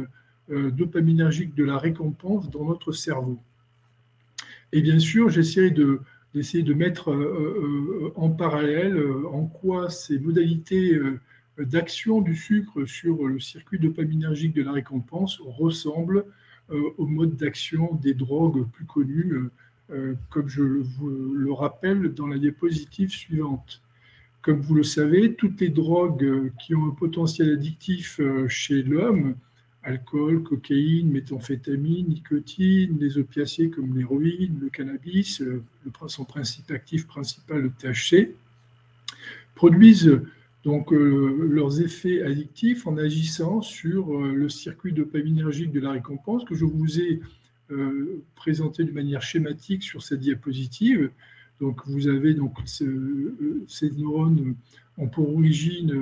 dopaminergique de la récompense dans notre cerveau. Et bien sûr, j'essaierai d'essayer de mettre en parallèle en quoi ces modalités d'action du sucre sur le circuit dopaminergique de la récompense ressemble au mode d'action des drogues plus connues, comme je vous le rappelle dans la diapositive suivante. Comme vous le savez, toutes les drogues qui ont un potentiel addictif chez l'homme, alcool, cocaïne, méthamphétamine, nicotine, les opiacés comme l'héroïne, le cannabis, son principe actif principal, le THC, produisent donc leurs effets addictifs en agissant sur le circuit dopaminergique de la récompense que je vous ai présenté de manière schématique sur cette diapositive. Donc vous avez donc ces neurones ont pour origine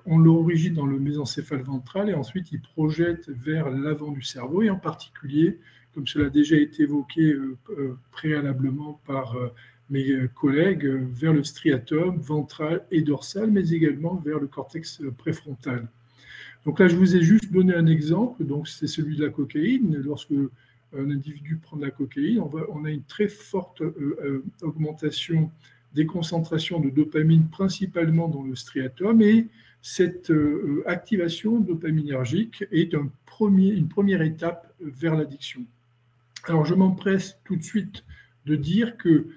leur origine dans le mésencéphale ventral et ensuite ils projettent vers l'avant du cerveau et en particulier, comme cela a déjà été évoqué préalablement par mes collègues, vers le striatum ventral et dorsal, mais également vers le cortex préfrontal. Donc là, je vous ai juste donné un exemple, donc c'est celui de la cocaïne. Lorsque un individu prend de la cocaïne, on a une très forte augmentation des concentrations de dopamine, principalement dans le striatum, et cette activation dopaminergique est une première étape vers l'addiction. Alors, je m'empresse tout de suite de dire que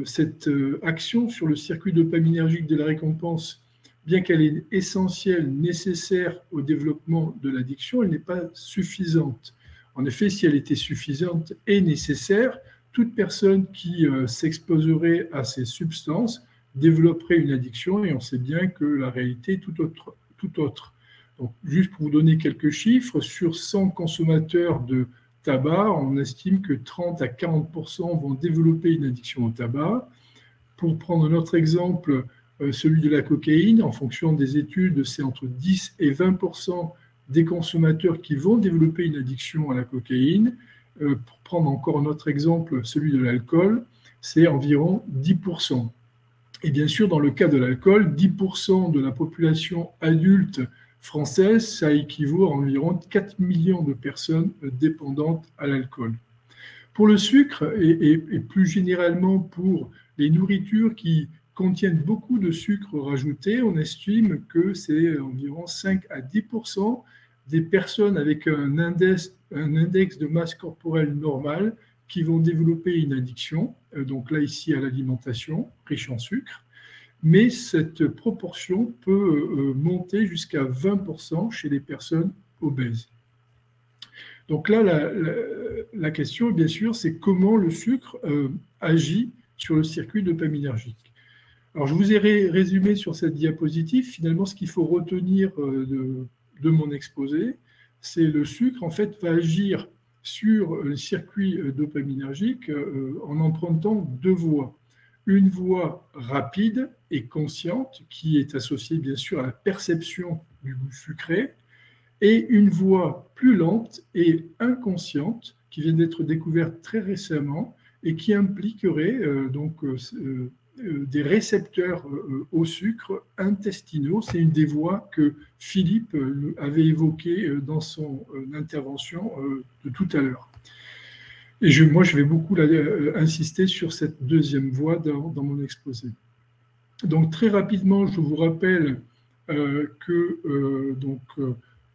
cette action sur le circuit dopaminergique de la récompense, bien qu'elle est essentielle, nécessaire au développement de l'addiction, elle n'est pas suffisante. En effet, si elle était suffisante et nécessaire, toute personne qui s'exposerait à ces substances développerait une addiction et on sait bien que la réalité est tout autre. Donc, juste pour vous donner quelques chiffres, sur 100 consommateurs de tabac, on estime que 30 à 40% vont développer une addiction au tabac. Pour prendre un autre exemple, celui de la cocaïne, en fonction des études, c'est entre 10 et 20% des consommateurs qui vont développer une addiction à la cocaïne. Pour prendre encore un autre exemple, celui de l'alcool, c'est environ 10%. Et bien sûr, dans le cas de l'alcool, 10% de la population adulte française, ça équivaut à environ 4 millions de personnes dépendantes à l'alcool. Pour le sucre, et plus généralement pour les nourritures qui contiennent beaucoup de sucre rajouté, on estime que c'est environ 5 à 10% des personnes avec un index de masse corporelle normal qui vont développer une addiction, donc là ici à l'alimentation riche en sucre, mais cette proportion peut monter jusqu'à 20% chez les personnes obèses. Donc là, la question, bien sûr, c'est comment le sucre agit sur le circuit dopaminergique. Alors, je vous ai résumé sur cette diapositive, finalement, ce qu'il faut retenir de mon exposé, c'est le sucre, en fait, va agir sur le circuit dopaminergique en empruntant deux voies. une voie rapide et consciente qui est associée bien sûr à la perception du goût sucré, et une voie plus lente et inconsciente qui vient d'être découverte très récemment et qui impliquerait des récepteurs au sucre intestinaux. C'est une des voies que Philippe avait évoquées dans son intervention de tout à l'heure. Et moi, je vais beaucoup insister sur cette deuxième voie dans mon exposé. Donc, très rapidement, je vous rappelle que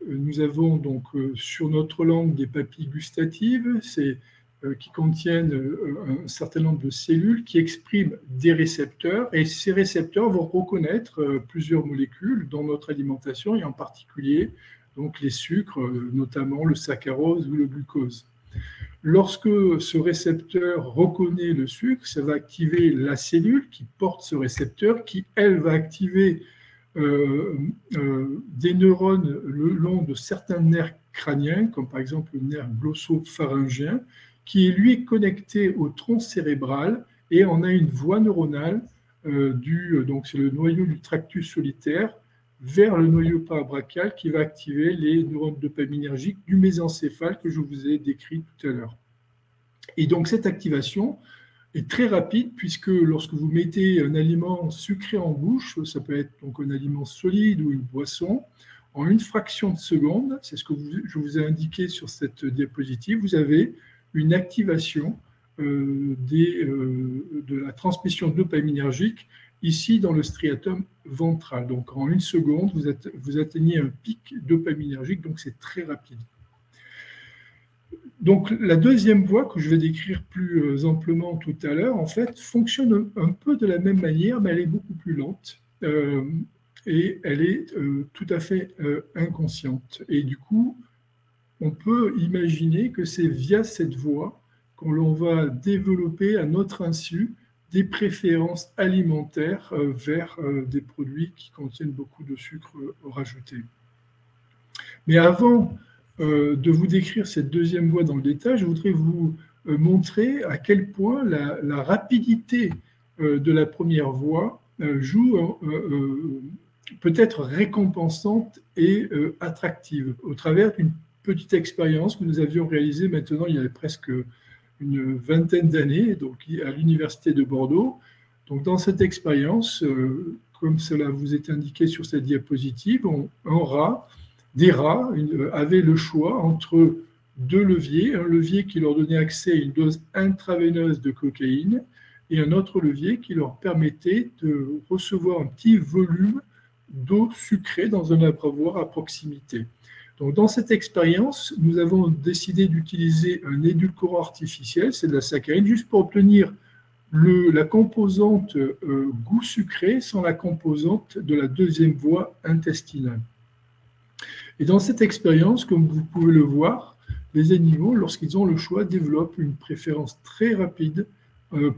nous avons donc sur notre langue des papilles gustatives qui contiennent un certain nombre de cellules qui expriment des récepteurs, et ces récepteurs vont reconnaître plusieurs molécules dans notre alimentation, et en particulier donc les sucres, notamment le saccharose ou le glucose. Lorsque ce récepteur reconnaît le sucre, ça va activer la cellule qui porte ce récepteur, qui, elle, va activer des neurones le long de certains nerfs crâniens, comme par exemple le nerf glossopharyngien, qui est lui connecté au tronc cérébral, et on a une voie neuronale, donc c'est le noyau du tractus solitaire, vers le noyau parabrachial qui va activer les neurones dopaminergiques du mésencéphale que je vous ai décrit tout à l'heure. Et donc cette activation est très rapide, puisque lorsque vous mettez un aliment sucré en bouche, ça peut être donc un aliment solide ou une boisson, en une fraction de seconde, c'est ce que je vous ai indiqué sur cette diapositive, vous avez une activation de la transmission dopaminergique ici dans le striatum ventral. Donc en une seconde, vous atteignez un pic dopaminergique, donc c'est très rapide. Donc la deuxième voie que je vais décrire plus amplement tout à l'heure, en fait, fonctionne un peu de la même manière, mais elle est beaucoup plus lente et elle est tout à fait inconsciente. Et du coup, on peut imaginer que c'est via cette voie qu'on va développer à notre insu des préférences alimentaires vers des produits qui contiennent beaucoup de sucre rajouté. Mais avant de vous décrire cette deuxième voie dans le détail, je voudrais vous montrer à quel point la rapidité de la première voie peut être récompensante et attractive au travers d'une petite expérience que nous avions réalisée maintenant il y a presque une vingtaine d'années, donc à l'Université de Bordeaux. Donc dans cette expérience, comme cela vous est indiqué sur cette diapositive, des rats avaient le choix entre deux leviers, un levier qui leur donnait accès à une dose intraveineuse de cocaïne et un autre levier qui leur permettait de recevoir un petit volume d'eau sucrée dans un abreuvoir à proximité. Donc, dans cette expérience, nous avons décidé d'utiliser un édulcorant artificiel, c'est de la saccharine, juste pour obtenir la composante goût sucré sans la composante de la deuxième voie intestinale. Et dans cette expérience, comme vous pouvez le voir, les animaux, lorsqu'ils ont le choix, développent une préférence très rapide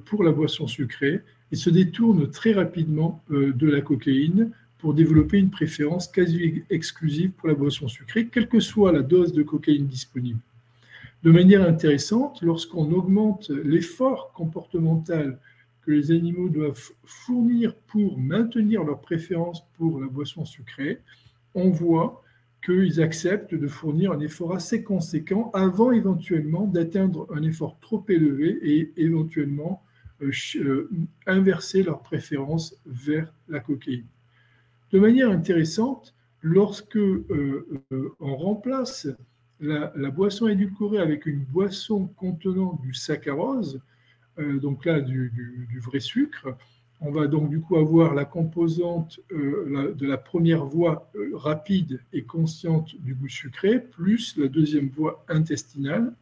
pour la boisson sucrée et se détournent très rapidement de la cocaïne pour développer une préférence quasi exclusive pour la boisson sucrée, quelle que soit la dose de cocaïne disponible. De manière intéressante, lorsqu'on augmente l'effort comportemental que les animaux doivent fournir pour maintenir leur préférence pour la boisson sucrée, on voit qu'ils acceptent de fournir un effort assez conséquent avant éventuellement d'atteindre un effort trop élevé et éventuellement inverser leur préférence vers la cocaïne. De manière intéressante, lorsque on remplace la boisson édulcorée avec une boisson contenant du saccharose, donc là du vrai sucre, on va donc du coup avoir la composante de la première voie rapide et consciente du goût sucré, plus la deuxième voie intestinale.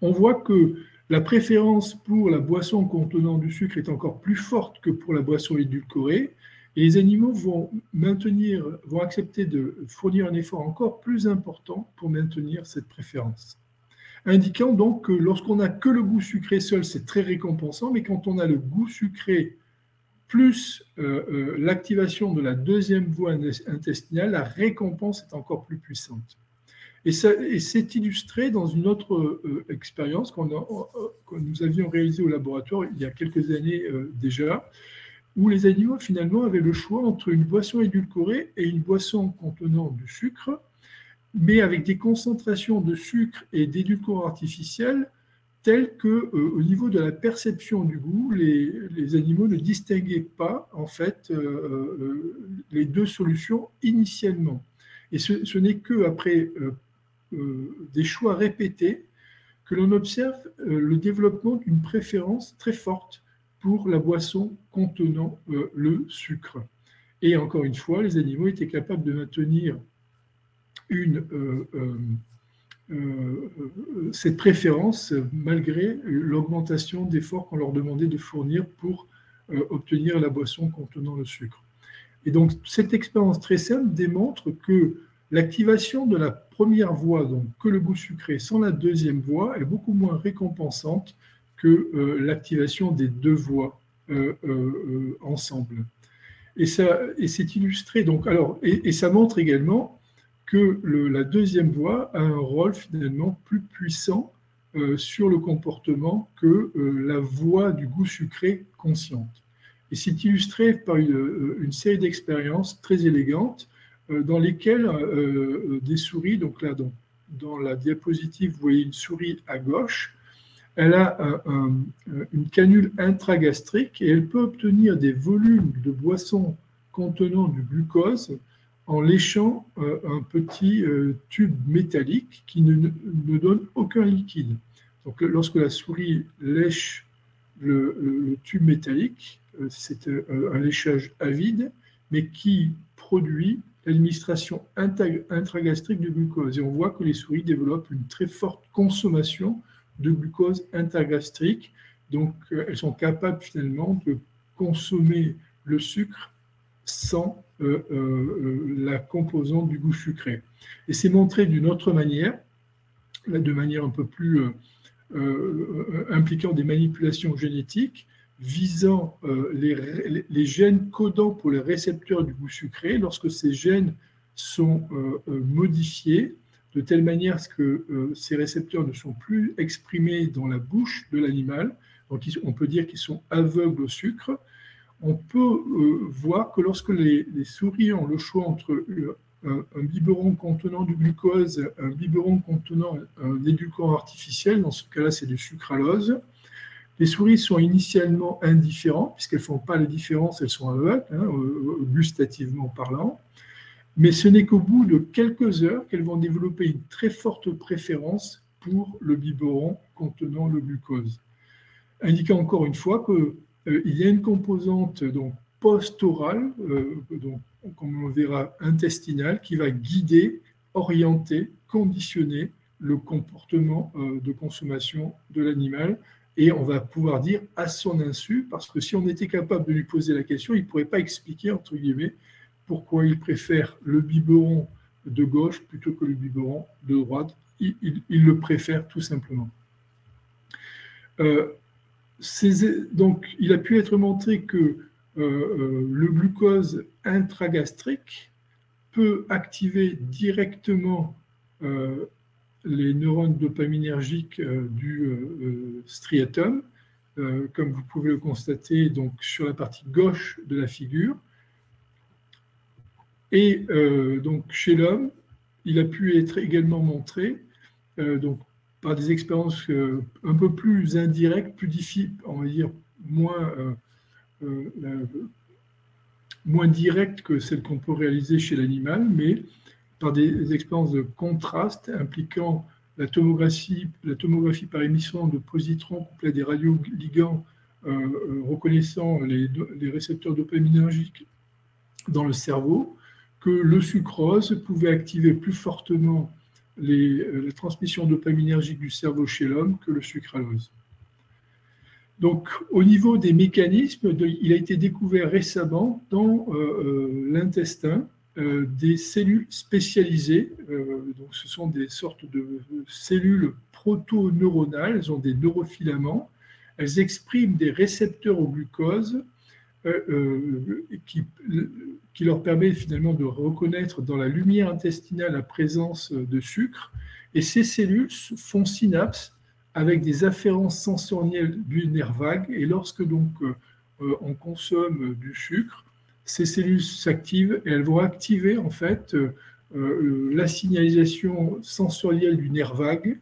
On voit que la préférence pour la boisson contenant du sucre est encore plus forte que pour la boisson édulcorée, et les animaux vont accepter de fournir un effort encore plus important pour maintenir cette préférence. Indiquant donc que lorsqu'on n'a que le goût sucré seul, c'est très récompensant, mais quand on a le goût sucré plus l'activation de la deuxième voie intestinale, la récompense est encore plus puissante. Et c'est illustré dans une autre expérience que nous avions réalisée au laboratoire il y a quelques années déjà, où les animaux finalement avaient le choix entre une boisson édulcorée et une boisson contenant du sucre, mais avec des concentrations de sucre et d'édulcorants artificiels telles qu'au niveau de la perception du goût, les animaux ne distinguaient pas en fait les deux solutions initialement. Et ce n'est qu'après des choix répétés que l'on observe le développement d'une préférence très forte pour la boisson contenant le sucre. Et encore une fois, les animaux étaient capables de maintenir cette préférence malgré l'augmentation d'efforts qu'on leur demandait de fournir pour obtenir la boisson contenant le sucre. Et donc, cette expérience très simple démontre que l'activation de la première voie, donc que le goût sucré, sans la deuxième voie, est beaucoup moins récompensante que l'activation des deux voies ensemble. Et c'est illustré, donc, alors, et ça montre également que la deuxième voie a un rôle finalement plus puissant sur le comportement que la voie du goût sucré consciente. Et c'est illustré par une série d'expériences très élégantes dans lesquelles des souris, donc là dans la diapositive, vous voyez une souris à gauche, elle a une canule intragastrique et elle peut obtenir des volumes de boissons contenant du glucose en léchant un petit tube métallique qui ne donne aucun liquide. Donc lorsque la souris lèche le tube métallique, c'est un léchage avide, mais qui produit l'administration intragastrique du glucose. Et on voit que les souris développent une très forte consommation de glucose intergastrique. Donc, elles sont capables finalement de consommer le sucre sans la composante du goût sucré. Et c'est montré d'une autre manière, de manière un peu plus impliquant des manipulations génétiques, visant les gènes codants pour les récepteurs du goût sucré. Lorsque ces gènes sont modifiés de telle manière que ces récepteurs ne sont plus exprimés dans la bouche de l'animal, donc on peut dire qu'ils sont aveugles au sucre, on peut voir que lorsque les souris ont le choix entre un biberon contenant du glucose, un biberon contenant un édulcorant artificiel, dans ce cas-là c'est du sucralose, les souris sont initialement indifférentes, puisqu'elles ne font pas la différence, elles sont aveugles, gustativement parlant, mais ce n'est qu'au bout de quelques heures qu'elles vont développer une très forte préférence pour le biberon contenant le glucose, indiquant encore une fois qu'il y a une composante post-orale, comme on le verra intestinale, qui va guider, orienter, conditionner le comportement de consommation de l'animal. Et on va pouvoir dire à son insu, parce que si on était capable de lui poser la question, il ne pourrait pas expliquer, entre guillemets, pourquoi il préfère le biberon de gauche plutôt que le biberon de droite. Il le préfère tout simplement. Donc, il a pu être montré que le glucose intragastrique peut activer directement les neurones dopaminergiques du striatum, comme vous pouvez le constater donc, sur la partie gauche de la figure. Et donc, chez l'homme, il a pu être également montré donc, par des expériences un peu plus indirectes, plus difficiles, on va dire moins directes que celles qu'on peut réaliser chez l'animal, mais par des expériences de contraste impliquant la tomographie par émission de positrons couplés à des radioligands reconnaissant les récepteurs dopaminergiques dans le cerveau, que le sucrose pouvait activer plus fortement la transmission dopaminergique du cerveau chez l'homme que le sucralose. Donc, au niveau des mécanismes, il a été découvert récemment dans l'intestin des cellules spécialisées. Donc, ce sont des sortes de cellules protoneuronales, elles ont des neurofilaments, elles expriment des récepteurs au glucose qui leur permet finalement de reconnaître dans la lumière intestinale la présence de sucre. Et ces cellules font synapse avec des afférences sensorielles du nerf vague. Et lorsque donc on consomme du sucre, ces cellules s'activent et elles vont activer en fait la signalisation sensorielle du nerf vague.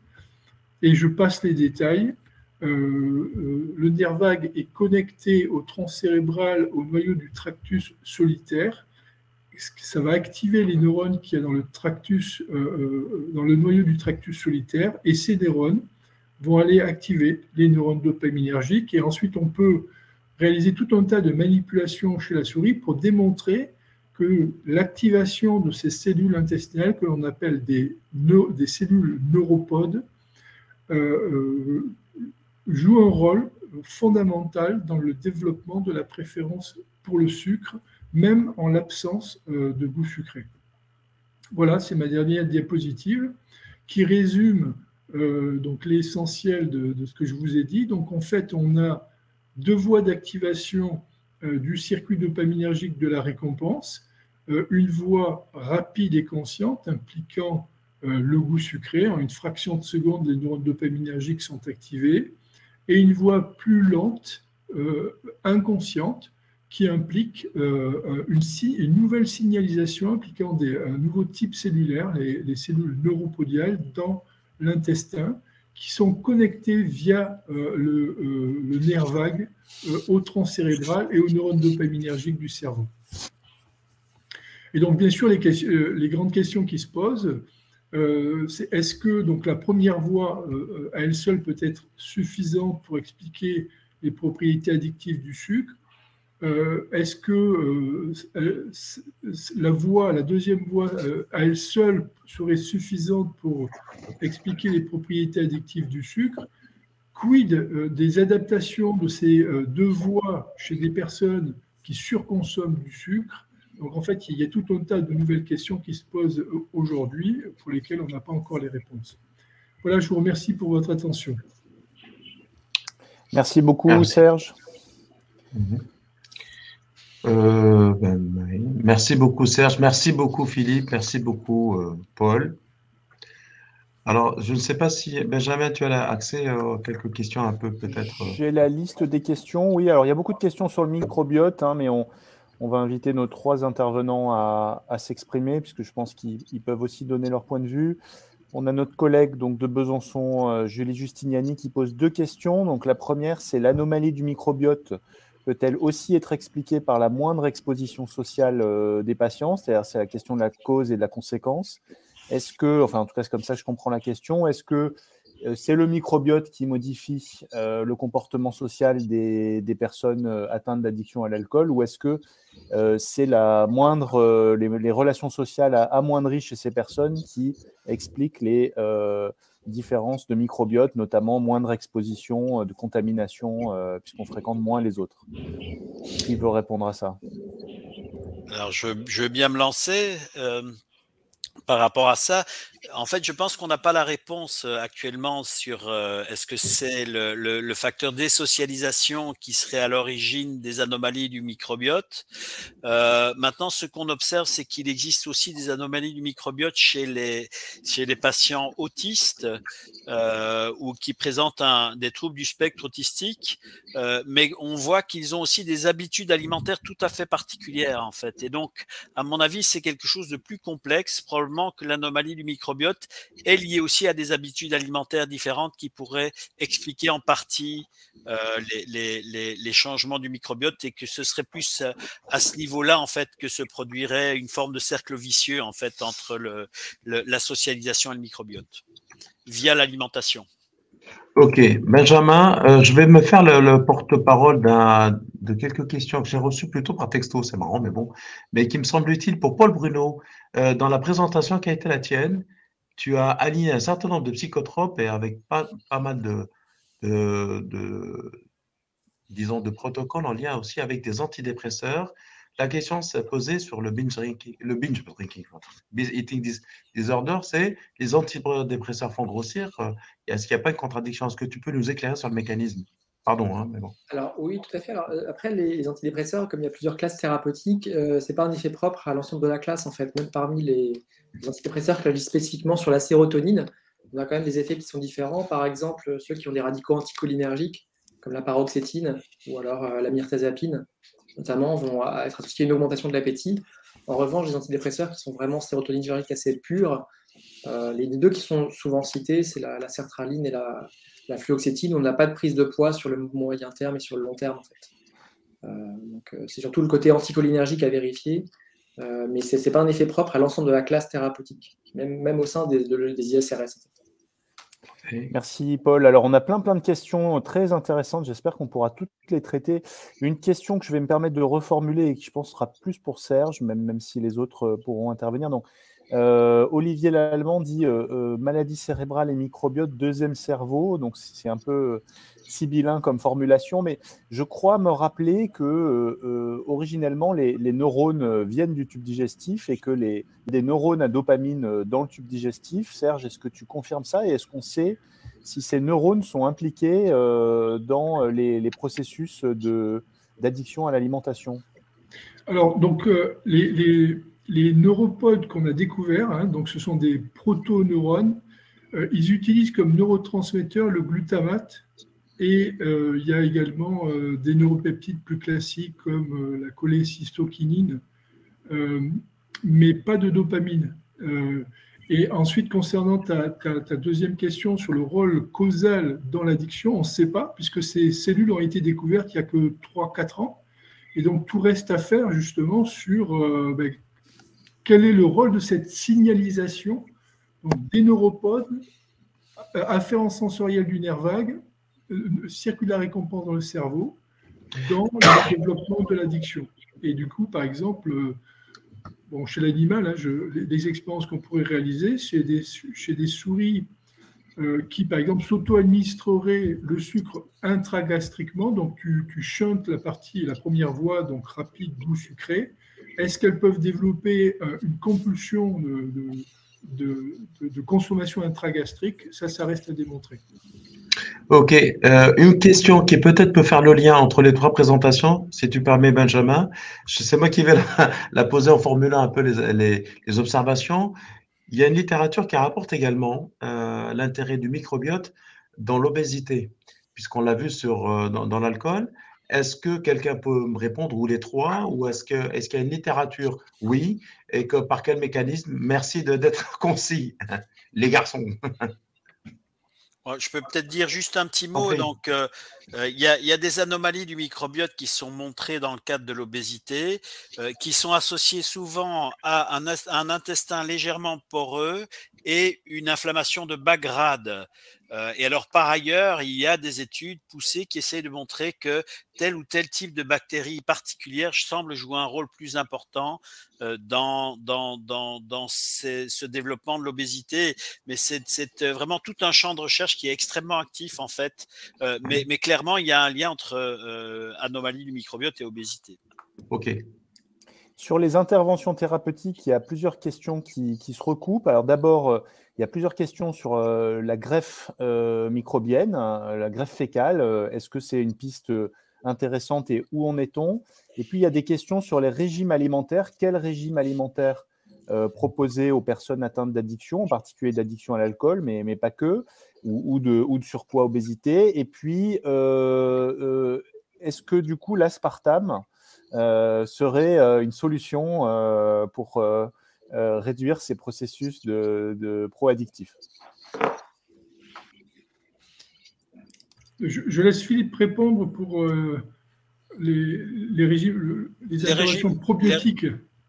Et je passe les détails. Le nerf vague est connecté au tronc cérébral, au noyau du tractus solitaire. Ça va activer les neurones qu'il y a dans dans le noyau du tractus solitaire, et ces neurones vont aller activer les neurones dopaminergiques. Et ensuite, on peut réaliser tout un tas de manipulations chez la souris pour démontrer que l'activation de ces cellules intestinales, que l'on appelle des cellules neuropodes, joue un rôle fondamental dans le développement de la préférence pour le sucre, même en l'absence de goût sucré. Voilà, c'est ma dernière diapositive qui résume donc l'essentiel de ce que je vous ai dit. Donc en fait, on a deux voies d'activation du circuit dopaminergique de la récompense, une voie rapide et consciente impliquant le goût sucré. En une fraction de seconde, les neurones dopaminergiques sont activés, et une voie plus lente, inconsciente, qui implique une nouvelle signalisation impliquant un nouveau type cellulaire, les cellules neuropodiales dans l'intestin, qui sont connectées via le nerf vague au tronc cérébral et aux neurones dopaminergiques du cerveau. Et donc, bien sûr, les grandes questions qui se posent, c'est est-ce que donc, la première voie, à elle seule, peut être suffisante pour expliquer les propriétés addictives du sucre? Est-ce que la deuxième voie, à elle seule, serait suffisante pour expliquer les propriétés addictives du sucre? Quid des adaptations de ces deux voies chez des personnes qui surconsomment du sucre? Donc en fait, il y a tout un tas de nouvelles questions qui se posent aujourd'hui pour lesquelles on n'a pas encore les réponses. Voilà, je vous remercie pour votre attention. Merci beaucoup, Serge. Merci beaucoup, Serge. Merci beaucoup, Philippe. Merci beaucoup, Paul. Alors, je ne sais pas si, Benjamin, tu as accès à quelques questions un peu peut-être. J'ai la liste des questions. Oui, alors il y a beaucoup de questions sur le microbiote, hein, mais on va inviter nos trois intervenants à s'exprimer, puisque je pense qu'ils peuvent aussi donner leur point de vue. On a notre collègue donc, de Besançon, Julie Justiniani, qui pose deux questions. Donc, la première, c'est l'anomalie du microbiote peut-elle aussi être expliquée par la moindre exposition sociale des patients? C'est-à-dire, c'est la question de la cause et de la conséquence. Est-ce que, enfin, en tout cas, c'est comme ça que je comprends la question, est-ce que c'est le microbiote qui modifie le comportement social des personnes atteintes d'addiction à l'alcool, ou est-ce que c'est les relations sociales amoindries chez ces personnes qui expliquent les différences de microbiote, notamment moindre exposition de contamination, puisqu'on fréquente moins les autres? Qui veut répondre à ça? Alors, je veux bien me lancer. Par rapport à ça, en fait, je pense qu'on n'a pas la réponse actuellement sur est-ce que c'est le facteur désocialisation qui serait à l'origine des anomalies du microbiote. Maintenant, ce qu'on observe, c'est qu'il existe aussi des anomalies du microbiote chez les patients autistes ou qui présentent des troubles du spectre autistique, mais on voit qu'ils ont aussi des habitudes alimentaires tout à fait particulières, en fait. Et donc, à mon avis, c'est quelque chose de plus complexe, probablement que l'anomalie du microbiote est liée aussi à des habitudes alimentaires différentes qui pourraient expliquer en partie les changements du microbiote, et que ce serait plus à ce niveau-là en fait que se produirait une forme de cercle vicieux en fait entre la socialisation et le microbiote via l'alimentation. Ok, Benjamin, je vais me faire le porte-parole de quelques questions que j'ai reçues plutôt par texto, c'est marrant, mais bon, mais qui me semble utile pour Paul Bruno. Dans la présentation qui a été la tienne, tu as aligné un certain nombre de psychotropes et avec pas mal disons, de protocoles en lien aussi avec des antidépresseurs. La question s'est posée sur le binge eating disorder, c'est les antidépresseurs font grossir. Est-ce qu'il n'y a pas une contradiction? Est-ce que tu peux nous éclairer sur le mécanisme? Pardon, hein, mais bon. Alors oui, tout à fait. Alors, après, les antidépresseurs, comme il y a plusieurs classes thérapeutiques, ce n'est pas un effet propre à l'ensemble de la classe, en fait. Même parmi les antidépresseurs qui agissent spécifiquement sur la sérotonine, on a quand même des effets qui sont différents. Par exemple, ceux qui ont des radicaux anticholinergiques, comme la paroxétine ou alors la mirtazapine, notamment, vont être associés à une augmentation de l'appétit. En revanche, les antidépresseurs qui sont vraiment sérotoninergiques assez purs, les deux qui sont souvent cités, c'est la sertraline et la fluoxétine. On n'a pas de prise de poids sur le moyen terme et sur le long terme, en fait. Donc, c'est surtout le côté anticholinergique à vérifier, mais ce n'est pas un effet propre à l'ensemble de la classe thérapeutique, même au sein des ISRS. Merci Paul. Alors on a plein de questions très intéressantes, j'espère qu'on pourra toutes les traiter. Une question que je vais me permettre de reformuler et qui je pense sera plus pour Serge, même si les autres pourront intervenir. Donc, Olivier Lallemand dit maladie cérébrale et microbiote, deuxième cerveau. Donc c'est un peu sibyllin comme formulation, mais je crois me rappeler que originellement les neurones viennent du tube digestif et que des neurones à dopamine dans le tube digestif. Serge, est-ce que tu confirmes ça et est-ce qu'on sait si ces neurones sont impliqués dans les processus d'addiction à l'alimentation? Alors, donc, les neuropodes qu'on a découverts, hein, donc ce sont des protoneurones, ils utilisent comme neurotransmetteur le glutamate et il y a également des neuropeptides plus classiques comme la cholécystokinine, mais pas de dopamine. Et ensuite, concernant ta deuxième question sur le rôle causal dans l'addiction, on ne sait pas, puisque ces cellules ont été découvertes il n'y a que 3-4 ans. Et donc, tout reste à faire justement sur quel est le rôle de cette signalisation des neuropodes, afférence sensorielle du nerf vague, circuit de la récompense dans le cerveau, dans le développement de l'addiction. Et du coup, par exemple, chez l'animal, hein, les expériences qu'on pourrait réaliser chez des souris qui, par exemple, s'auto-administreraient le sucre intragastriquement, donc tu shuntes la première voie, donc rapide, doux, sucré. Est-ce qu'elles peuvent développer une compulsion de consommation intragastrique? Ça reste à démontrer. Ok, une question qui peut-être peut faire le lien entre les trois présentations, si tu permets, Benjamin. C'est moi qui vais la poser en formulant un peu les observations. Il y a une littérature qui rapporte également l'intérêt du microbiote dans l'obésité, puisqu'on l'a vu dans l'alcool. Est-ce que quelqu'un peut me répondre, ou les trois, ou est-ce qu'il y a une littérature? Oui, et que par quel mécanisme? Merci d'être concis, les garçons. Je peux peut-être dire juste un petit mot. Donc, il y a des anomalies du microbiote qui sont montrées dans le cadre de l'obésité, qui sont associées souvent à un intestin légèrement poreux et une inflammation de bas grade. Et alors, par ailleurs, il y a des études poussées qui essayent de montrer que tel ou tel type de bactéries particulières semble jouer un rôle plus important dans ce développement de l'obésité. Mais c'est vraiment tout un champ de recherche qui est extrêmement actif, en fait. Mais clairement, il y a un lien entre anomalie du microbiote et obésité. OK. Sur les interventions thérapeutiques, il y a plusieurs questions qui se recoupent. Alors d'abord, il y a plusieurs questions sur la greffe microbienne, la greffe fécale. Est-ce que c'est une piste intéressante et où en est-on? Et puis, il y a des questions sur les régimes alimentaires. Quel régime alimentaire proposer aux personnes atteintes d'addiction, en particulier d'addiction à l'alcool, mais pas que, ou de surpoids, obésité? Et puis, est-ce que du coup, l'aspartame serait une solution pour réduire ces processus de pro-addictifs? Je laisse Philippe répondre pour les régimes, les interventions probiotiques.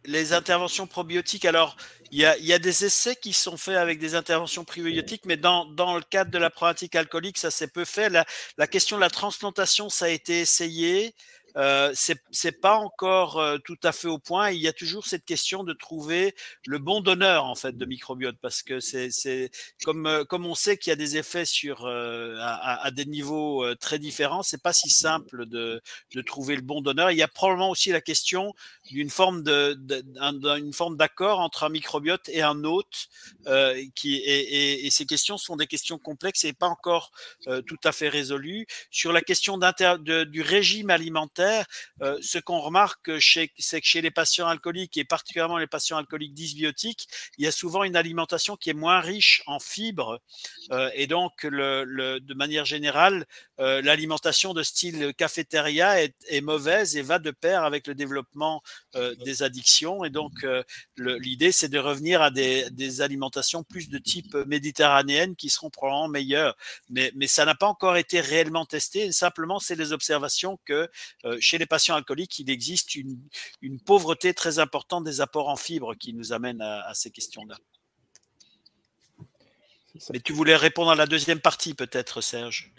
Les interventions probiotiques, alors il y a des essais qui sont faits avec des interventions probiotiques, mais dans le cadre de la pratique alcoolique, ça s'est peu fait. La question de la transplantation, ça a été essayé. c'est pas encore tout à fait au point. Il y a toujours cette question de trouver le bon donneur en fait de microbiote, parce que c'est comme on sait qu'il y a des effets sur à des niveaux très différents, c'est pas si simple de trouver le bon donneur. Il y a probablement aussi la question d'une forme d'une forme d'accord entre un microbiote et un hôte, et ces questions sont des questions complexes et pas encore tout à fait résolues. Sur la question du régime alimentaire, ce qu'on remarque, c'est que chez les patients alcooliques, et particulièrement les patients alcooliques dysbiotiques, il y a souvent une alimentation qui est moins riche en fibres, et donc de manière générale, l'alimentation de style cafétéria est mauvaise et va de pair avec le développement des addictions. Et donc, l'idée, c'est de revenir à des alimentations plus de type méditerranéenne qui seront probablement meilleures. Mais ça n'a pas encore été réellement testé. Et simplement, c'est les observations que chez les patients alcooliques, il existe une pauvreté très importante des apports en fibres qui nous amène à ces questions-là. Mais tu voulais répondre à la deuxième partie, peut-être, Serge?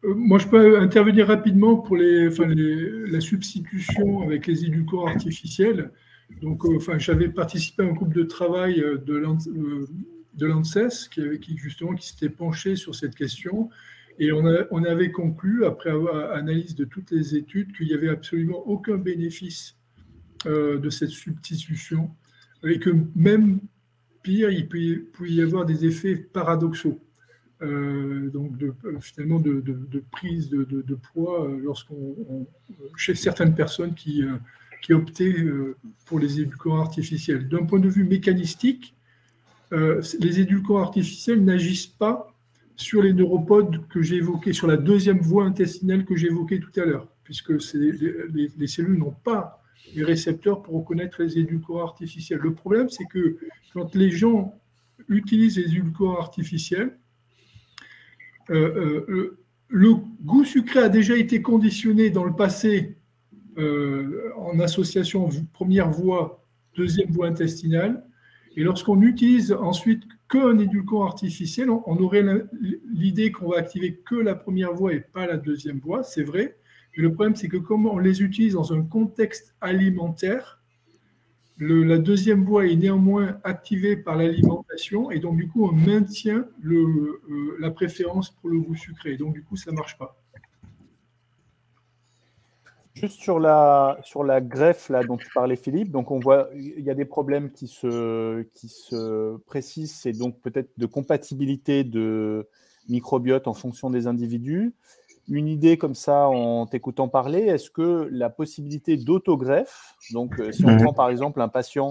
Moi, je peux intervenir rapidement pour la substitution avec les édulcorants artificiels. Donc, j'avais participé à un groupe de travail de l'ANSES qui s'était penché sur cette question. Et on avait conclu, après avoir analyse de toutes les études, qu'il n'y avait absolument aucun bénéfice de cette substitution, et que même pire, il pouvait y avoir des effets paradoxaux. Donc finalement de prise de poids chez certaines personnes qui optaient pour les édulcorants artificiels. D'un point de vue mécanistique, les édulcorants artificiels n'agissent pas sur les neuropodes que j'ai évoqués, sur la deuxième voie intestinale que j'évoquais tout à l'heure, puisque les cellules n'ont pas les récepteurs pour reconnaître les édulcorants artificiels. Le problème, c'est que quand les gens utilisent les édulcorants artificiels, le goût sucré a déjà été conditionné dans le passé en association première voie, deuxième voie intestinale. Et lorsqu'on utilise ensuite qu'un édulcorant artificiel, on aurait l'idée qu'on va activer que la première voie et pas la deuxième voie, c'est vrai. Mais le problème, c'est que comme on les utilise dans un contexte alimentaire, la deuxième voie est néanmoins activée par l'alimentation et donc du coup on maintient la préférence pour le goût sucré. Donc du coup ça ne marche pas. Juste sur la greffe là, dont tu parlais Philippe, donc on voit il y a des problèmes qui se précisent, c'est donc peut-être de compatibilité de microbiote en fonction des individus. Une idée comme ça en t'écoutant parler, est-ce que la possibilité d'autogreffe, donc si on prend par exemple un patient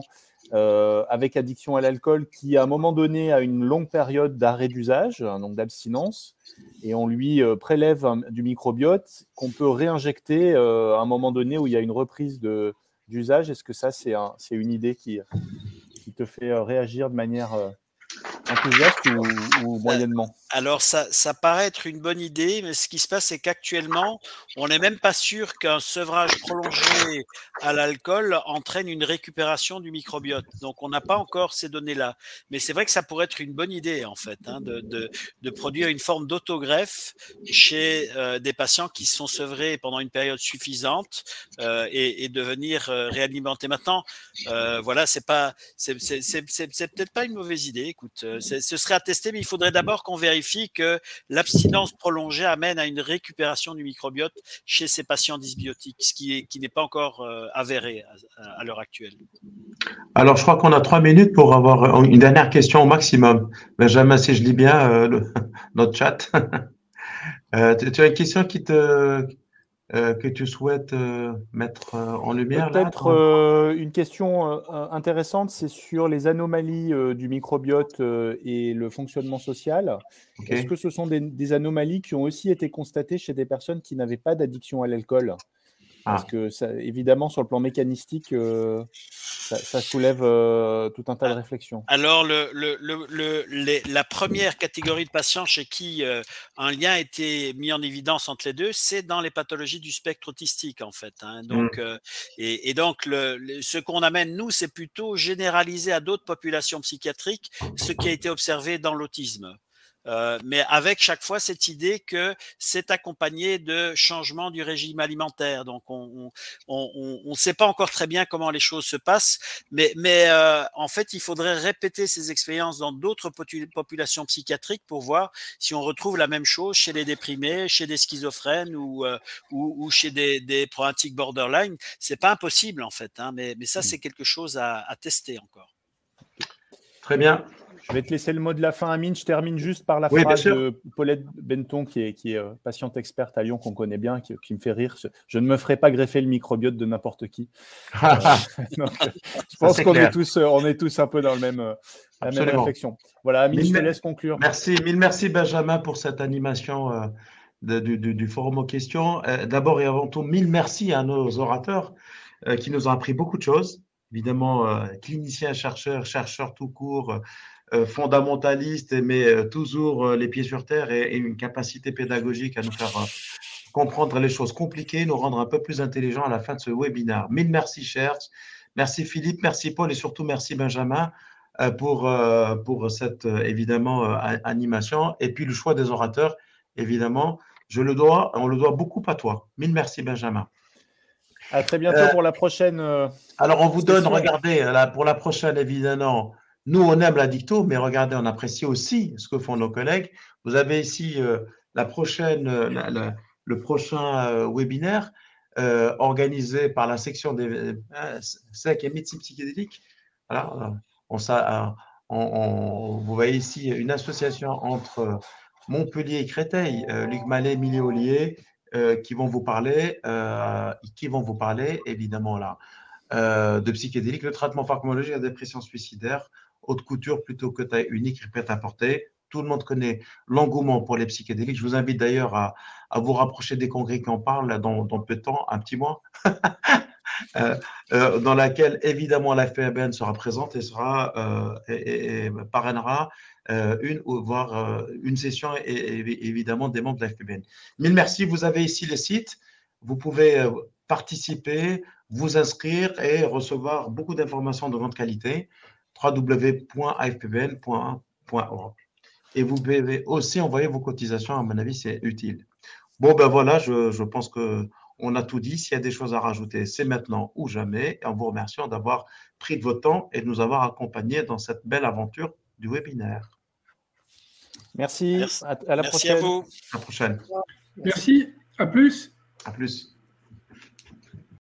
avec addiction à l'alcool qui à un moment donné a une longue période d'arrêt d'usage, donc d'abstinence, et on lui prélève du microbiote qu'on peut réinjecter à un moment donné où il y a une reprise d'usage, est-ce que ça c'est une idée qui te fait réagir de manière enthousiaste ou moyennement? Alors, ça paraît être une bonne idée, mais ce qui se passe, c'est qu'actuellement, on n'est même pas sûr qu'un sevrage prolongé à l'alcool entraîne une récupération du microbiote. Donc, on n'a pas encore ces données-là. Mais c'est vrai que ça pourrait être une bonne idée, en fait, hein, de produire une forme d'autogreffe chez des patients qui sont sevrés pendant une période suffisante et de venir réalimenter. Maintenant, voilà, c'est peut-être pas une mauvaise idée. Écoute, ce serait à tester, mais il faudrait d'abord qu'on vérifie que l'abstinence prolongée amène à une récupération du microbiote chez ces patients dysbiotiques, ce qui n'est pas encore avéré à l'heure actuelle. Alors, je crois qu'on a 3 minutes pour avoir une dernière question au maximum. Benjamin, si je lis bien notre chat. Tu as une question que tu souhaites mettre en lumière? Peut-être une question intéressante, c'est sur les anomalies du microbiote et le fonctionnement social. Okay. Est-ce que ce sont des anomalies qui ont aussi été constatées chez des personnes qui n'avaient pas d'addiction à l'alcool? Parce que ça, évidemment, sur le plan mécanistique, ça soulève tout un tas de réflexions. Alors, la première catégorie de patients chez qui un lien a été mis en évidence entre les deux, c'est dans les pathologies du spectre autistique, en fait. Hein. Donc, donc, ce qu'on amène, nous, c'est plutôt généralisé à d'autres populations psychiatriques, ce qui a été observé dans l'autisme. mais avec chaque fois cette idée que c'est accompagné de changement du régime alimentaire. Donc, on ne sait pas encore très bien comment les choses se passent, mais en fait, il faudrait répéter ces expériences dans d'autres populations psychiatriques pour voir si on retrouve la même chose chez les déprimés, chez des schizophrènes ou chez des problématiques borderline. C'est pas impossible en fait, hein, mais ça c'est quelque chose à tester encore. Très bien. Je vais te laisser le mot de la fin, Amine. Je termine juste par la Oui, phrase de Paulette Benton, qui est patiente experte à Lyon, qu'on connaît bien, qui me fait rire. Je ne me ferai pas greffer le microbiote de n'importe qui. Donc, je pense qu'on est tous un peu dans la même réflexion. Voilà, Amine, je te laisse conclure. Mille merci Benjamin pour cette animation du forum aux questions. D'abord et avant tout, mille merci à nos orateurs qui nous ont appris beaucoup de choses. Évidemment, cliniciens, chercheurs tout court, fondamentalistes, mais toujours les pieds sur terre et une capacité pédagogique à nous faire comprendre les choses compliquées, nous rendre un peu plus intelligents à la fin de ce webinaire. Mille merci, chers. Merci Philippe, merci Paul et surtout merci Benjamin pour cette, évidemment, animation. Et puis le choix des orateurs, évidemment, on le doit beaucoup à toi. Mille merci Benjamin. À très bientôt pour la prochaine. Alors, on vous donne, regardez, pour la prochaine, évidemment, nous, on aime la dicto, mais regardez, on apprécie aussi ce que font nos collègues. Vous avez ici le prochain webinaire organisé par la section des SEC et médecine psychédélique. Voilà, vous voyez ici une association entre Montpellier et Créteil, Luc Mallet, Milly Ollier, qui vont vous parler évidemment là de psychédéliques, le traitement pharmacologique de la dépression suicidaire, haute couture plutôt que taille unique, prête à porter. Tout le monde connaît l'engouement pour les psychédéliques. Je vous invite d'ailleurs à vous rapprocher des congrès qui en parlent dans peu de temps, un petit mois, dans laquelle évidemment la FPBN sera présente et parrainera une session et évidemment des membres de la FPBN. Mille merci, vous avez ici les sites, vous pouvez participer, vous inscrire et recevoir beaucoup d'informations de grande qualité, www.afpbn.org. Et vous pouvez aussi envoyer vos cotisations, à mon avis, c'est utile. Bon, ben voilà, je pense qu'on a tout dit. S'il y a des choses à rajouter, c'est maintenant ou jamais. Et en vous remerciant d'avoir pris de votre temps et de nous avoir accompagnés dans cette belle aventure du webinaire. Merci. À la prochaine. Merci à vous. À la prochaine. Merci. À plus. À plus.